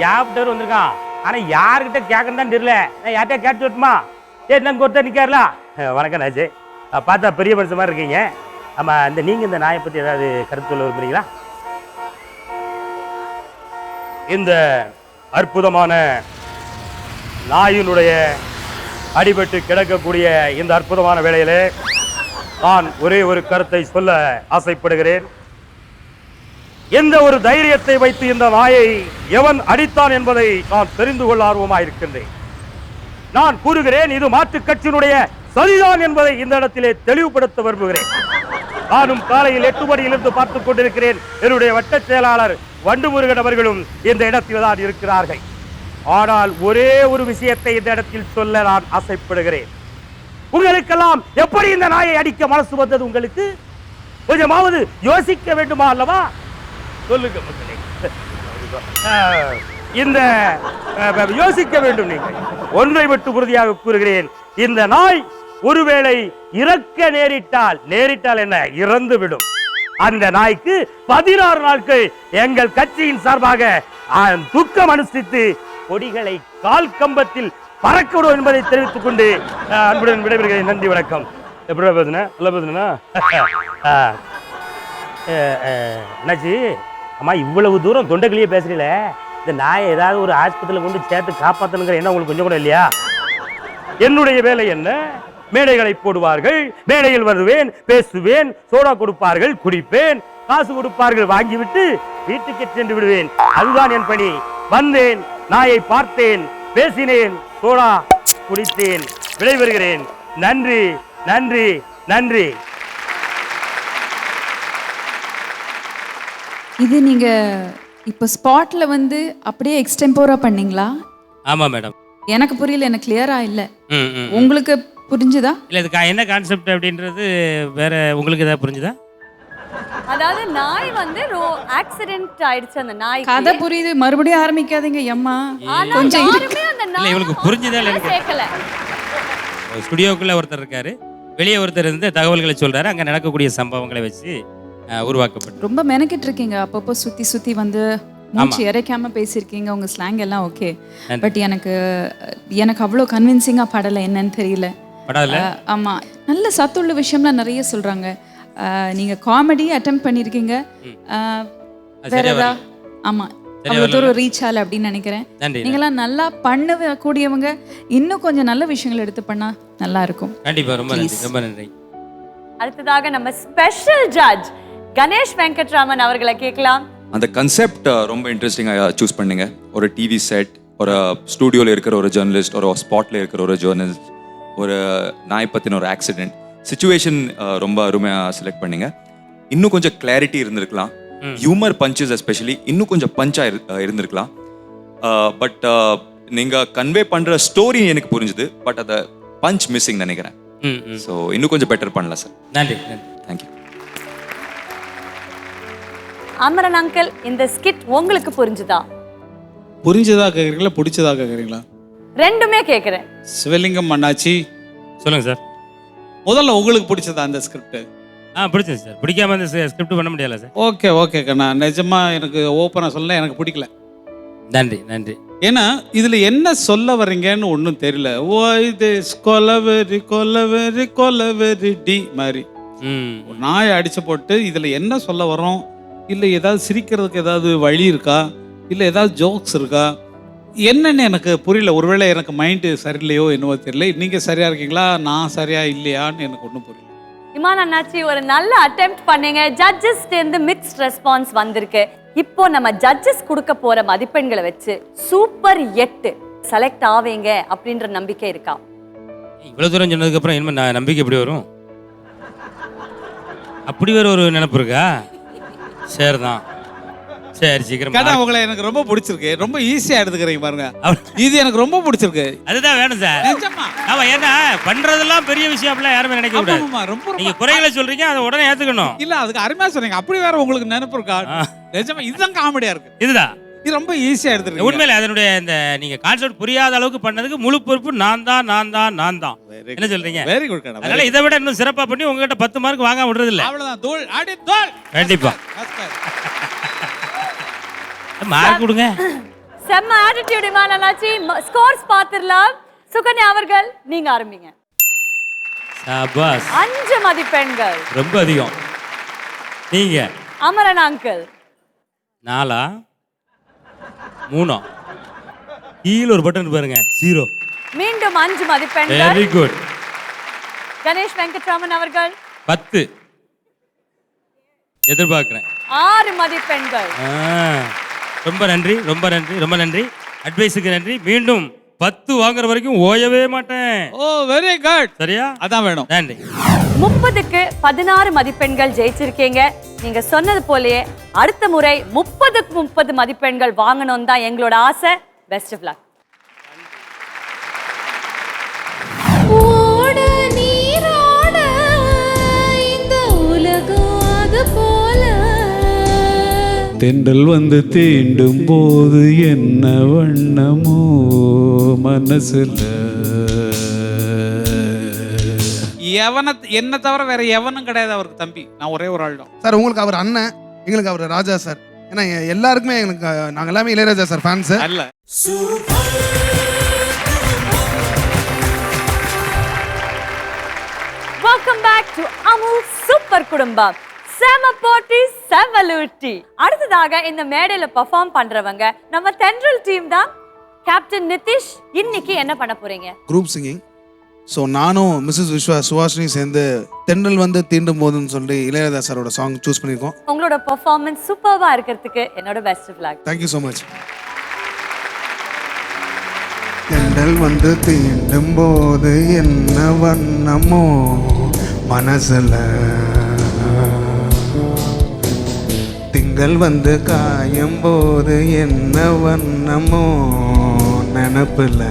யார்கிட்ட வந்திருக்கான், ஆனா யாருக்கிட்ட கேட்கணும் தான் தெரியல. நான் யார்கிட்ட கேட்டு சொல்லட்டுமா? என்னங்க ஒருத்தர் நிக்காருல. வணக்கம் நாச்சு, பார்த்தா பெரிய மனுஷன் மாதிரி இருக்கீங்க. ஆமா, நீங்க இந்த நாயை பத்தி ஏதாவது கருத்து சொல்ல விரும்புறீங்களா? இந்த அற்புதமான நாயினுடைய அடிபட்டு கிடக்கக்கூடிய இந்த அற்புதமான வேளையிலே நான் ஒரே ஒரு கருத்தை சொல்ல ஆசைப்படுகிறேன். எந்த ஒரு தைரியத்தை வைத்து இந்த நாயை எவன் அடித்தான் என்பதை நான் தெரிந்து கொள்ள ஆர்வமாயிருக்கின்றேன். நான் கூறுகிறேன், இது மாற்றுக் கட்சியினுடைய சரிதான் என்பதை இந்த இடத்திலே தெளிவுபடுத்த விரும்புகிறேன். நானும் காலையில் 8 மணியிலிருந்து பார்த்துக் கொண்டிருக்கிறேன். என்னுடைய வட்ட செயலாளர் வண்டுமுருகன் அவர்களும் இந்த இடத்தில் தான் இருக்கிறார்கள். ஆனால் ஒரே ஒரு விஷயத்தை இந்த இடத்தில் சொல்ல நான் ஆசைப்படுகிறேன். உங்களுக்கெல்லாம் எப்படி இந்த நாயை அடிக்க மனசு வந்தது? உங்களுக்கு கொஞ்சமாவது யோசிக்க வேண்டுமா அல்லவா? சொல்லுங்க மக்களே, இந்த யோசிக்க வேண்டும். நீங்கள் ஒன்றை மட்டும் உறுதியாக கூறுகிறேன், இந்த நாய் ஒருவேளை இறக்க நேரிட்டால் என்ன, இறந்து விடும். அந்த நாய்க்கு 16 நாட்கள் எங்கள் கட்சியின் சார்பாக துக்கம் அனுஷ்டித்து கொடிகளை கால் கம்பத்தில் பறக்கவிடும் என்பதை தெரிவித்துக் கொண்டு அன்புடன் விடைபெறுகிறேன். நன்றி, வணக்கம். எப்படி பேசுனா நல்லா பேசுனா என்னாச்சு? அம்மா, இவ்வளவு தூரம் தொண்டைக்கிலேயே பேசுறீல, இந்த நாயை ஏதாவது ஒரு ஆஸ்பத்திரியில் கொண்டு சேர்த்து காப்பாற்றணுங்கிற என்ன உங்களுக்கு கொஞ்சம் கூட இல்லையா? என்னுடைய வேலை என்ன? மேடைகளை போடுவார்கள், மேடையில் வருவேன், பேசுவேன், சோடா கொடுப்பார்கள், குடிப்பேன், காசு கொடுப்பார்கள், வாங்கிவிட்டு வீட்டுக்கு சென்று விடுவேன். அதுதான் என் பணி. வந்தேன், நாயை பார்த்தேன், பேசினேன், சோடா குடித்தேன், விடைபெறுகிறேன். நன்றி, நன்றி, நன்றி. இது நீங்க இப்போ ஸ்பாட்ல வந்து அப்படியே எக்ஸ்டெம்போரா பண்ணீங்களா? ஆமா மேடம். எனக்கு புரியல, எனக்கு கிளியரா இல்ல. உங்களுக்கு புரிஞ்சுதா? இல்ல, இது என்ன கான்செப்ட் அப்படின்றது வேற. உங்களுக்கு ஏதாவது புரிஞ்சுதா? அதாவது நாய் வந்து ஆக்சிடென்ட் ஆயிடுச்சு. அந்த நாய் கதை புரியுது, மறுபடியும் ஆரம்பிக்காதீங்க அம்மா. கொஞ்சம் இல்ல, இவங்களுக்கு புரிஞ்சுதா இல்ல? கேட்கல. ஸ்டுடியோக்குள்ள ஒருத்தர் இருக்காரு, வெளியே ஒருத்தர் இருந்து தகவல்களை சொல்றாரு. அங்க நடக்கக்கூடிய சம்பவங்களை வச்சு உருவாக்கப்பட்டு ரொம்ப மெனக்கிட்டு இருக்கீங்க. அப்பப்போ சுத்தி சுத்தி வந்து மூச்சு இறைக்காம பேசியிருக்கீங்க. உங்க ஸ்லாங் எல்லாம் ஓகே, பட் எனக்கு அவ்வளோ கன்வின்சிங்கா படலை. என்னன்னு தெரியல. ஆமா, நல்ல சத்துள்ள விஷயம்லாம் நிறைய சொல்றாங்க. நீங்க காமெடி அட்டெம்ப்ட் பண்ணிருக்கீங்க. வேற ஏதா? ஆமா, அவ்வளோ தூரம் ரீச் ஆகல அப்படின்னு நினைக்கிறேன். நீங்களாம் நல்லா பண்ணக்கூடியவங்க. இன்னும் கொஞ்சம் நல்ல விஷயங்கள் எடுத்து பண்ணா நல்லா இருக்கும். கண்டிப்பா. ரொம்ப நன்றி, ரொம்ப நன்றி. அடுத்ததாக நம்ம ஸ்பெஷல் ஜட்ஜ் கணேஷ் வெங்கட்ராமன் அவர்களை கேட்கலாம். அந்த கன்செப்ட் ரொம்ப இன்ட்ரெஸ்டிங்காக சூஸ் பண்ணுங்க. ஒரு டிவி செட், ஒரு ஸ்டூடியோவில் இருக்கிற ஒரு ஜேர்னலிஸ்ட், ஒரு ஸ்பாட்டில் இருக்கிற ஒரு ஜேர்னலிஸ்ட், ஒரு நாய் பற்றின ஒரு ஆக்சிடென்ட் சிச்சுவேஷன் ரொம்ப அருமையாக செலக்ட் பண்ணீங்க. இன்னும் கொஞ்சம் கிளாரிட்டி இருந்திருக்கலாம். ஹியூமர் பஞ்சஸ் எஸ்பெஷலி இன்னும் கொஞ்சம் பஞ்சாக இருந்திருக்கலாம். பட் நீங்கள் கன்வே பண்ணுற ஸ்டோரி எனக்கு புரிஞ்சுது, பட் அதை பஞ்ச் மிஸ்ஸிங் நினைக்கிறேன். ஸோ இன்னும் கொஞ்சம் பெட்டர் பண்ணலாம் சார். நன்றி, தேங்க்யூ. அமரன் அங்கிள், இந்த ஸ்கிட் உங்களுக்கு புரிஞ்சுதா? புரிஞ்சதா கேட்குறீங்களா, பிடிச்சதா கேட்குறீங்களா? ரெண்டுமே கேட்குறேன். சிவலிங்கம் அண்ணாச்சி சொல்லுங்க சார். முதல்ல உங்களுக்கு பிடிச்சதா அந்த ஸ்கிரிப்ட்? பிடிச்சது சார். பிடிக்காம இந்த ஸ்கிரிப்ட் பண்ண முடியல சார். ஓகே கண்ணா, நிஜமா எனக்கு ஓப்பனாக சொல்ல எனக்கு பிடிக்கல. நன்றி, நன்றி. ஏன்னா இதுல என்ன சொல்ல வர்றீங்கன்னு ஒன்றும் தெரியல. ஓ இது கொலவெரி டி மாதிரி ஒரு நாயை அடிச்சு போட்டு இதுல என்ன சொல்ல வரோம், இல்லை ஏதாவது சிரிக்கிறதுக்கு ஏதாவது வழி இருக்கா, இல்லை ஏதாவது ஜோக்ஸ் இருக்கா, என்னன்னு எனக்கு புரியல. ஒருவேளை எனக்கு மைண்டு சரியில்லையோ என்னவோ தெரியல. நீங்க சரியா இருக்கீங்களா, நான் சரியா இல்லையான்னு எனக்கு ஒன்றும் புரியல. இமான் அண்ணாச்சி ஒரு நல்ல அட்டெம்ப்ட் பண்ணீங்க. ஜட்ஜஸ்ல இருந்து மிக்ஸ்ட் ரெஸ்பான்ஸ் வந்திருக்கு. இப்போ நம்ம ஜட்ஜஸ் கொடுக்க போற மதிப்பெண்களை வச்சு சூப்பர் 8 செலக்ட் ஆவீங்க அப்படின்ற நம்பிக்கை இருக்கா? இவ்வளவு தூரம் சொன்னதுக்கு அப்புறம் என்ன நம்பிக்கை எப்படி வரும்? அப்படி வேற ஒரு நினைப்பு இருக்கா? சரிதான், சரி சீக்கிரம். கேட்டா உங்களை எனக்கு ரொம்ப பிடிச்சிருக்கு. ரொம்ப ஈஸியா எடுத்துக்கிறீங்க பாருங்க. இது எனக்கு ரொம்ப பிடிச்சிருக்கு. அதுதான் வேணும் சார். ஆமா, ஏன்னா பண்றதெல்லாம் பெரிய விஷயம் அப்படிலாம் யாருமே நினைக்க கூடாது. ரொம்ப நீங்க குறைகளை சொல்றீங்க, அதை உடனே ஏத்துக்கணும். இல்ல, அதுக்கு அருமையா சொன்னீங்க. அப்படி வேற உங்களுக்கு நினைப்பு இருக்கா? நிஜமா இதுதான் காமெடியா இருக்கு. இதுதான் இது ரொம்ப ஈஸியா எடுத்துருக்கு. உண்மையில அதனுடைய இந்த நீங்க கான்செப்ட் புரியாத அளவுக்கு பண்ணதுக்கு முழு பொறுப்பு நான் தான். என்ன சொல்றீங்க? Very good. அதனால இதை விட இன்னும் சிறப்பா பண்ணி உங்ககிட்ட 10 மார்க் வாங்க விடுறது இல்ல. அவ்வளவுதான். தோல் ஆடி தோல். கண்டிப்பா மார்க் கொடுங்க. செம்ம ஆட்டிட்யூட் இமான் அண்ணாச்சி. ஸ்கோர்ஸ் பாத்துறலாம். சுகன்யா அவர்கள் நீங்க ஆரம்பிங்க. சபாஸ். 5 மதிப்பெண்கள். ரொம்ப அதிகம். நீங்க அமரன் அங்கிள் 4 3 கீழ ஒரு பட்டன் பாருங்க 0. மீண்டும் 5 மதிப்பெண்கள். Very good. கணேஷ் வெங்கட்ராமன் அவர்கள் 10 எதிர்பார்க்கிறேன். 6 மதிப்பெண்கள். ரொம்ப நன்றி, ரொம்ப நன்றி, ரொம்ப நன்றி. அட்வைஸுக்கு நன்றி. மீண்டும் 10 வாங்குற வரைக்கும் ஓயவே மாட்டேன். ஓ வெரி குட். சரியா? அதான் வேணும். நன்றி. 30க்கு 16 மதிப்பெண்கள் ஜெயிச்சிருக்கீங்க. நீங்க சொன்னது போலயே அடுத்த முறை 30க்கு 30 மதிப்பெண்கள் வாங்கணும் தான் எங்களோட ஆசை. Best of luck. ஓட நீரோட இந்த உலகம் அது போல தென்றல் வந்து தீண்டும் போது என்ன வண்ணமோ மனசுல. என்ன தவிர வேற எவனும் கிடையாது அவருக்கு தம்பி. நான் ஒரே ஒரு ஆள் தான் சார். உங்களுக்கு அவர் அண்ணன், எங்களுக்கு அவர் ராஜா சார். ஏன்னா எல்லாருக்குமே எங்களுக்கு நாங்கள் எல்லாமே இளையராஜா சார் ஃபேன்ஸ். அல்ல. வெல்கம் பேக் டு அமுல் சூப்பர் குடும்பம். செம போட்டி செம லூட்டி. அடுத்ததாக இந்த மேடையில பெர்ஃபார்ம் பண்றவங்க நம்ம தென்றல் டீம் தான். கேப்டன் நிதிஷ், இன்னைக்கு என்ன பண்ண போறீங்க? Group singing. ஸோ நானும் மிஸ்ஸஸ் விஸ்வா சுஹாஷினி சேர்ந்து தென்றல் வந்து தீண்டும் போதுன்னு சொல்லி இளையராஜா சாரோட சாங் சூஸ் பண்ணியிருக்கோம். உங்களோட பெர்ஃபார்மன்ஸ் சூப்பர்வா இருக்கிறதுக்கு என்னோட best of luck. Thank you so much. தென்றல் வந்து தீண்டும் போது என்ன வண்ணமோ மனசுல, திங்கள் வந்து காயும் போது என்ன வண்ணமோ நினப்புல,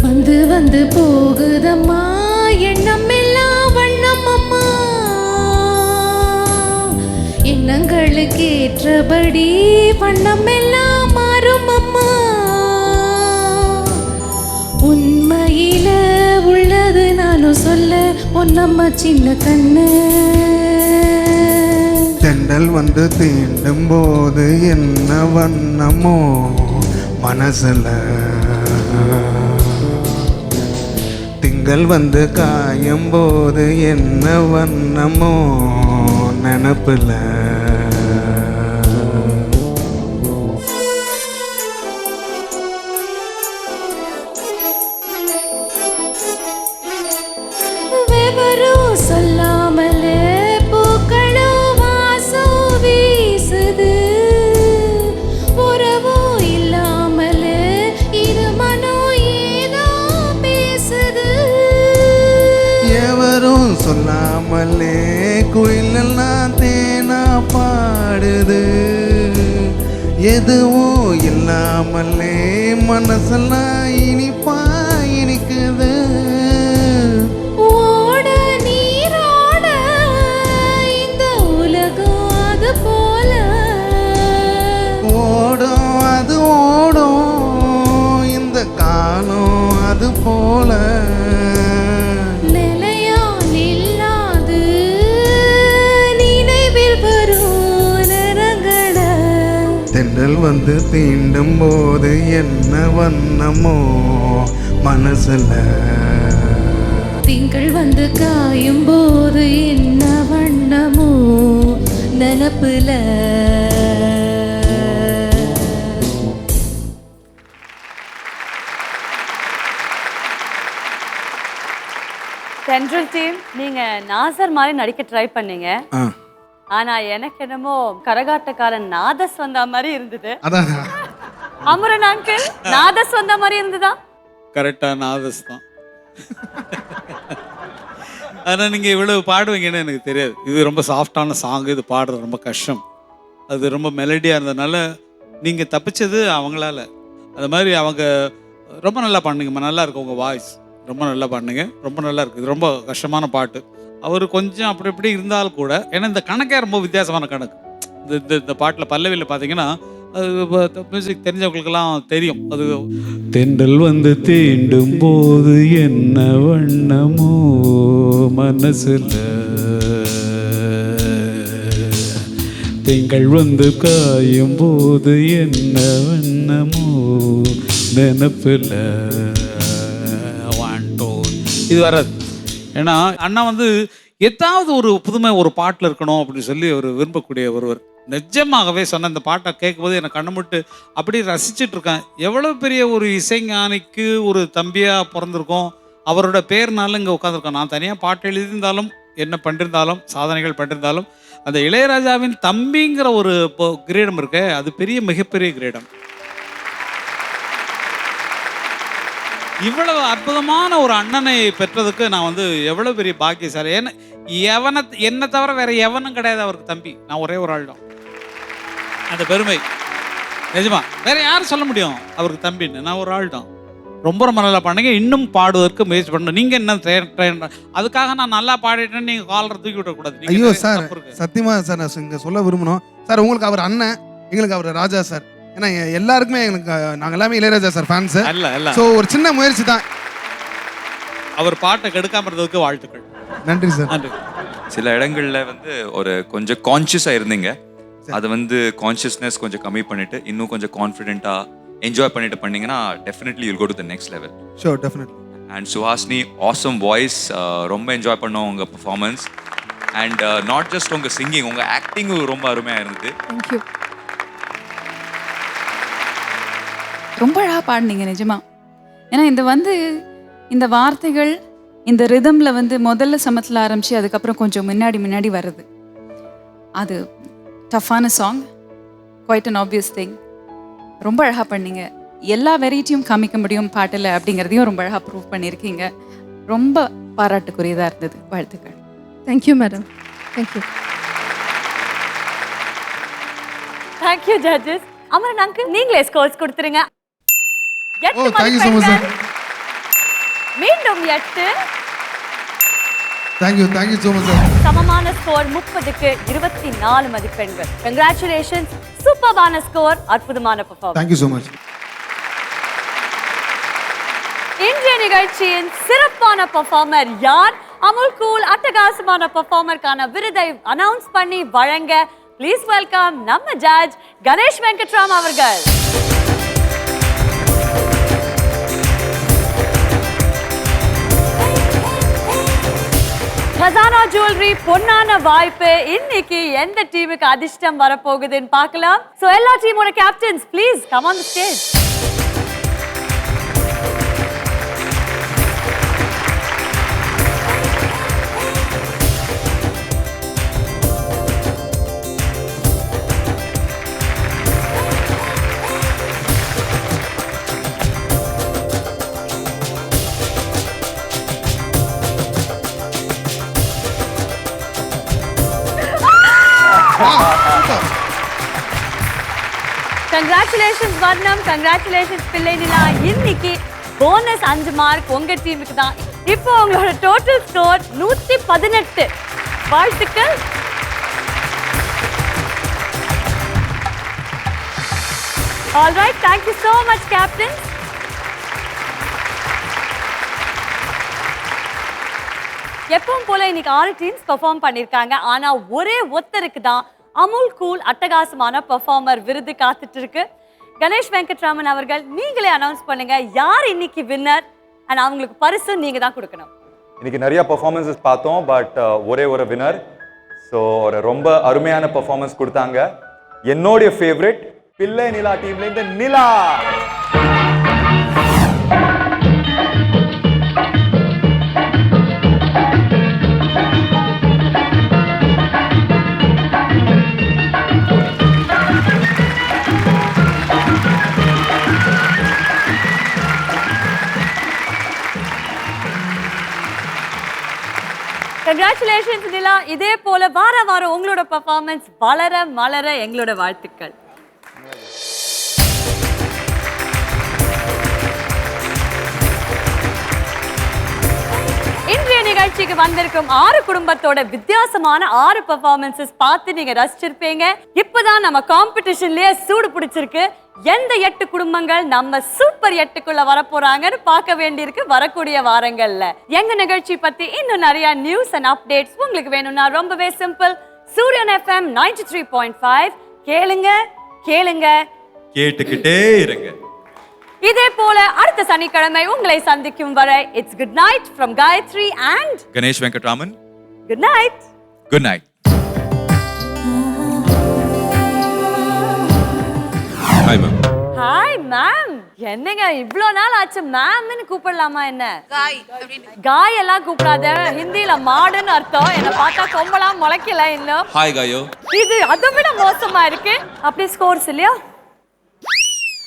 வந்து வந்து போகுதம்மா எண்ணம் எல்லாம் வண்ணம் அம்மா, எண்ணங்களுக்கு ஏற்றபடி வண்ணம் எல்லாம் மாறும் அம்மா, உண்மையில உள்ளது நானும் சொல்ல பொன்னம்மா சின்ன கண்ணு. தென்றல் வந்து தீண்டும் போது என்ன வண்ணமோ மனசுல, திங்கள் வந்து காயும் போது என்ன வண்ணமோ நினப்புல. விவரம் சொல்லாமலே பூக்களும் வாசம் வீசுது, உறவோ இல்லாமலே இரு மனம் ஏதோ பேசுது. எவரும் சொல்லாமலே குயிலெல்லாம் தேனா பாடுது, எதுவும் இல்லாமலே மனசெல்லாம் இனிப்பா இனிக்குது. ஓட நீரோட இந்த உலகம் அது போல, ஓடும் அது ஓடும் இந்த காலம் அது போல, நிலையா நில்லாது நினைவில் வரும் நிறங்கள. தென்றல் வந்து தீண்டும் போது என்ன வண்ணமோ மனசுல, திங்கள் வந்து காயும் போது என்ன வண்ணமோ நினப்புல. சென்ட்ரல் டீம் நீங்க நாசர் மாதிரி நடிக்க ட்ரை பண்ணீங்க. ஆனா எனக்கு என்னமோ கரகாட்டக்காரன் நாதஸ் வந்த மாதிரி இருந்தது. அதான் அமரன் அங்கிள் நாதஸ் வந்த மாதிரி இருந்ததா? கரெக்டாக நாதஸ் தான். ஆனால் நீங்கள் இவ்வளவு பாடுவீங்கன்னு எனக்கு தெரியாது. இது ரொம்ப சாஃப்டான சாங், இது பாடுறது ரொம்ப கஷ்டம். அது ரொம்ப மெலடியாக இருந்ததுனால நீங்கள் தப்பிச்சது அவங்களால. அது மாதிரி அவங்க ரொம்ப நல்லா பண்ணுங்கம்மா, நல்லா இருக்கு உங்கள் வாய்ஸ், ரொம்ப நல்லா பண்ணுங்க, ரொம்ப நல்லா இருக்குது. இது ரொம்ப கஷ்டமான பாட்டு. அவர் கொஞ்சம் அப்படி இப்படி இருந்தாலும் கூட, ஏன்னா இந்த கணக்கே ரொம்ப வித்தியாசமான கணக்கு. இந்த பாட்டில் பல்லவியில் பார்த்தீங்கன்னா அது மியூசிக் தெரிஞ்சவங்களுக்கெல்லாம் தெரியும். அது தென்றல் வந்து தீண்டும் போது என்ன வண்ணமோ மனசுல, திங்கள் வந்து காயும் போது என்ன வண்ணமோ நினப்புல. இது வராது. ஏன்னா அண்ணா வந்து ஏதாவது ஒரு புதுமை ஒரு பாட்டில் இருக்கணும் அப்படின்னு சொல்லி அவர் விரும்பக்கூடிய ஒருவர். நிஜமாகவே சொன்ன இந்த பாட்டை கேட்கும்போது எனக்கு கண்ணு முட்டு அப்படியே ரசிச்சுட்டு இருக்கேன். எவ்வளோ பெரிய ஒரு இசைஞானிக்கு ஒரு தம்பியாக பிறந்திருக்கோம். அவரோட பேர்னால இங்கே உட்காந்துருக்கோம். நான் தனியாக பாட்டு எழுதியிருந்தாலும் என்ன பண்ணியிருந்தாலும் சாதனைகள் பண்ணியிருந்தாலும் அந்த இளையராஜாவின் தம்பிங்கிற ஒரு கிரீடம் இருக்கு, அது பெரிய மிகப்பெரிய கிரீடம். இவ்வளவு அற்புதமான ஒரு அண்ணனை பெற்றதுக்கு நான் வந்து எவ்வளோ பெரிய பாக்கியசாலி. ஏன்னா என்னை தவிர வேற எவனும் கிடையாது அவருக்கு தம்பி. நான் ஒரே ஒரு ஆள் தான். அந்த பெருமை நிஜமா வேற யாரும் சொல்ல முடியும் அவருக்கு தம்பின்னு. நான் ஒரு ஆள் தான். ரொம்ப ரொம்ப நல்லா பண்ணுங்க. இன்னும் பாடுவதற்கு முயற்சி பண்ணணும். நீங்கள் என்ன ட்ரெயின் அதுக்காக நான் நல்லா பாடிட்டேன்னு நீங்கள் காலரை தூக்கி விடக்கூடாது. ஐயோ சார், சத்தியமா சார் நான் இங்கே சொல்ல விரும்பணும் சார். உங்களுக்கு அவர் அண்ணன், எங்களுக்கு அவர் ராஜா சார். ஏன்னா எல்லாருக்குமே எங்களுக்கு நாங்கள் எல்லாமே இளையராஜா சார் ஃபேன்ஸ். ஸோ ஒரு சின்ன முயற்சி தான். அவர் பாட்டை கெடுக்காம இருந்ததுக்கு வாழ்த்துக்கள். நன்றி சார். நன்றி. சில இடங்கள்ல வந்து ஒரு கொஞ்சம் கான்ஷியஸாக இருந்தீங்க. அது வந்து கான்ஷியஸ்னஸ் கொஞ்சம் கம்மி பண்ணிட்டு இன்னும் கொஞ்சம் கான்ஃபிடென்ட்டாக என்ஜாய் பண்ணிட்டு பண்ணீங்கன்னா definitely you'll go to the next level. Sure, definitely. And Suhasini awesome voice, ரொம்ப என்ஜாய் பண்ணோம் உங்கள் பெர்ஃபார்மன்ஸ். அண்ட் நாட் ஜஸ்ட் உங்கள் சிங்கிங், உங்கள் ஆக்டிங்கும் ரொம்ப அருமையாக இருந்தது. தேங்க்யூ. ரொம்ப அழகாக பாடினீங்க நிஜமா. ஏன்னா இந்த வார்த்தைகள் இந்த ரிதமில் வந்து முதல்ல சமத்தில் ஆரம்பித்து அதுக்கப்புறம் கொஞ்சம் முன்னாடி வருது. அது டஃப்பான song, quite an obvious thing. ரொம்ப அழகாக பண்ணீங்க. எல்லா வெரைட்டியும் காமிக்க முடியும் பாட்டில் அப்படிங்கிறதையும் ரொம்ப அழகாக ப்ரூவ் பண்ணியிருக்கீங்க. ரொம்ப பாராட்டுக்குரியதாக இருந்தது. வாழ்த்துக்கள். Thank you madam. Thank you. Thank you judges. Amaran uncle நீங்களே ஸ்கோர்ஸ் கொடுத்துருங்க. ஓ, தேங்க்யூ ஸோ மச் சார். மீண்டும் 8. Thank you so much sir. சமமான ஸ்கோர் 30க்கு 24 மதிப்பெண்கள். கங்க்ராச்சுலேஷன்ஸ். சூப்பர்பான ஸ்கோர், அற்புதமான பெர்ஃபார்மன்ஸ். Thank you so much. இன்றைய நிகழ்ச்சியின் சிறப்பான பெர்ஃபார்மர் யார்? அமுல் கூல் அட்டகாசமான பெர்ஃபார்மருக்கான விருதை அனௌன்ஸ் பண்ணி வழங்க ப்ளீஸ் வெல்கம் நம்ம ஜட்ஜ் கணேஷ் வெங்கட்ராம் அவர்கள். खजाना ज्वेलरी பொன்னான வாய்ப்பு. இன்னைக்கு எந்த டீமுக்கு அதிர்ஷ்டம் வரப்போகுதுன்னு பார்க்கலாம். சோ எல்லா டீமோட captains please come on the stage. Congratulations வர்ணம், கங்க்ராச்சுலேஷன்ஸ் பிள்ளை நிலா. இன்னைக்கு போனஸ் 5 மார்க் உங்க டீமுக்கு தான். இப்போ உங்களோட டோட்டல் ஸ்கோர் 118. வாழ்த்துக்கள். All right, thank you so much captain. எப்பவும் போல இன்னைக்கு 6 டீம்ஸ் பெர்ஃபார்ம் பண்ணிருக்காங்க. ஆனா ஒரே ஒருத்தருக்கு தான் அமுல் கூல் அட்டகாசமான பெர்ஃபார்மர் விருது காத்துட்டு இருக்கு. கணேஷ் வெங்கட்ராமன் அவர்கள் நீங்களே அனௌன்ஸ் பண்ணுங்க யார் இன்னைக்கு வின்னர் அண்ட் அவங்களுக்கு பரிசு நீங்க தான் கொடுக்கணும். இன்னைக்கு நிறைய பெர்ஃபார்மன்ஸஸ் பார்த்தோம், பட் ஒரே ஒரு வின்னர். ஸோ ஒரு ரொம்ப அருமையான பெர்ஃபார்மன்ஸ் கொடுத்தாங்க. என்னுடைய ஃபேவரட் பிள்ளை நிலா டீம்ல இந்த நிலா. கங்க்ராச்சுலேஷன்ஸ் நிலா. இதே போல வாரம் உங்களோட பெர்ஃபார்மன்ஸ் வளர மலர எங்களோட வாழ்த்துக்கள். இன்றைய நிகழ்ச்சிக்கு வந்திருக்கும் 6 குடும்பத்தோட வித்தியாசமான 6 பெர்ஃபார்மன்ஸஸ் பார்த்து நீங்க ரசிச்சிருப்பீங்க. இப்பதான் நம்ம காம்படிஷன்லயே சூடு பிடிச்சிருக்கு. எந்த 8 குடும்பங்கள் நம்ம சூப்பர் 8க்குள்ள வரப்போறாங்கன்னு பார்க்க வேண்டியிருக்கு வரக்கூடிய வாரங்கள்ல. எங்க நிகழ்ச்சி பத்தி இன்னும் நிறைய நியூஸ் அண்ட் அப்டேட்ஸ் உங்களுக்கு வேணும்னா ரொம்பவே சிம்பிள். சூரியன் FM 93.5 கேளுங்க கேளுங்க கேட்டுக்கிட்டே இருங்க. இதே போல அடுத்த சனிக்கிழமை உங்களை சந்திக்கும் வரை it's good night from Gayathri and Ganesh Venkatraman. Good night. Good night. Hi ma'am. Hi ma'am. என்னங்க இவ்ளோ நாள் ஆச்சு மேம்னு கூப்பிடலாமா? என்ன காய் எல்லாம் கூப்பிடாத, ஹிந்தில மாடுன்னு அர்த்தம். என்ன பார்த்தா கொம்பலாம் முளைக்கல இன்னும். ஹாய் காயோ. இது அதை விட மோசமா இருக்கு. அப்படியே ஸ்கோர்ஸ் இல்லையா?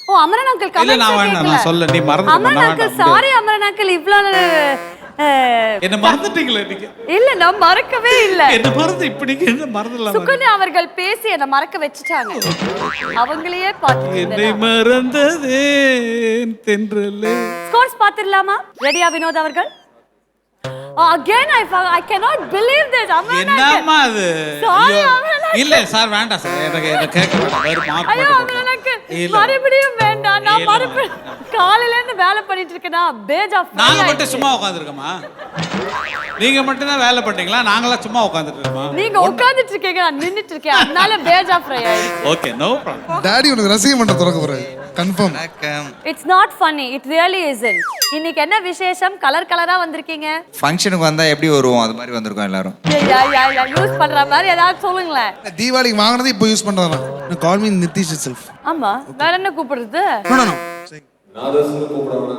ஓ அமரன் அங்கிள் இல்ல நான் வேண்டாம், நான் சொல்ல நீ மறந்துட்ட. Amaran uncle sorry Amaran uncle இவ்ளோ என்ன மறந்துட்டீங்களா நீங்க? இல்ல நான் மறக்கவே இல்ல. என்ன மறந்து இப்ப நீங்க என்ன மறந்துடலாம்? சுகன்யா அவர்கள் பேசி என்ன மறக்க வச்சுட்டாங்க. அவங்களையே பார்த்து என்னை மறந்ததே தென்றலே. ஸ்கோர்ஸ் பாத்துடலாமா? ரெடியா வினோத் அவர்கள்? Again I cannot believe this. என்னம்மா அது? Sorry அமரன். இல்ல சார் வேண்டாம் சார், எனக்கு கேட்க வேண்டாம். வேற மார்க் ஐயோ அமரன் மறுபடியும் வேண்டாம். நான் மறுபடியும் காலையில இருந்து வேலை பண்ணிட்டு இருக்கேனா பேஜ் ஆஃப். நாங்க மட்டும் சும்மா உட்கார்ந்திருக்கோமா? நீங்க மட்டும் தான் வேலை பண்ணீங்களா? நாங்களா சும்மா உட்கார்ந்துட்டு இருக்கோமா? நீங்க உட்கார்ந்துட்டு இருக்கீங்க, நான் நின்னுட்டு இருக்கேன். அதனால பேஜ் ஆஃப் ஃப்ரை ஆயிடுச்சு. Okay no problem. டாடி உனக்கு ரசிக மன்றம் திறக்க போறாரு confirm. It's not funny. It really isn't. இன்னைக்கு என்ன விசேஷம்? கலர் கலரா வந்திருக்கீங்க. ஃபங்க்ஷனுக்கு வந்தா எப்படி வருவோம் அது மாதிரி வந்திருக்கோம் எல்லாரும். யா யூஸ் பண்ற மாதிரி ஏதாவது சொல்லுங்களேன். தீபாவளிக்கு வாங்குனது இப்போ யூஸ் பண்றதா? Call me Nitish self. ஆமா வேற என்ன கூப்பிடுறது? No no no. நாதஸ்னு கூப்பிடுவாங்க.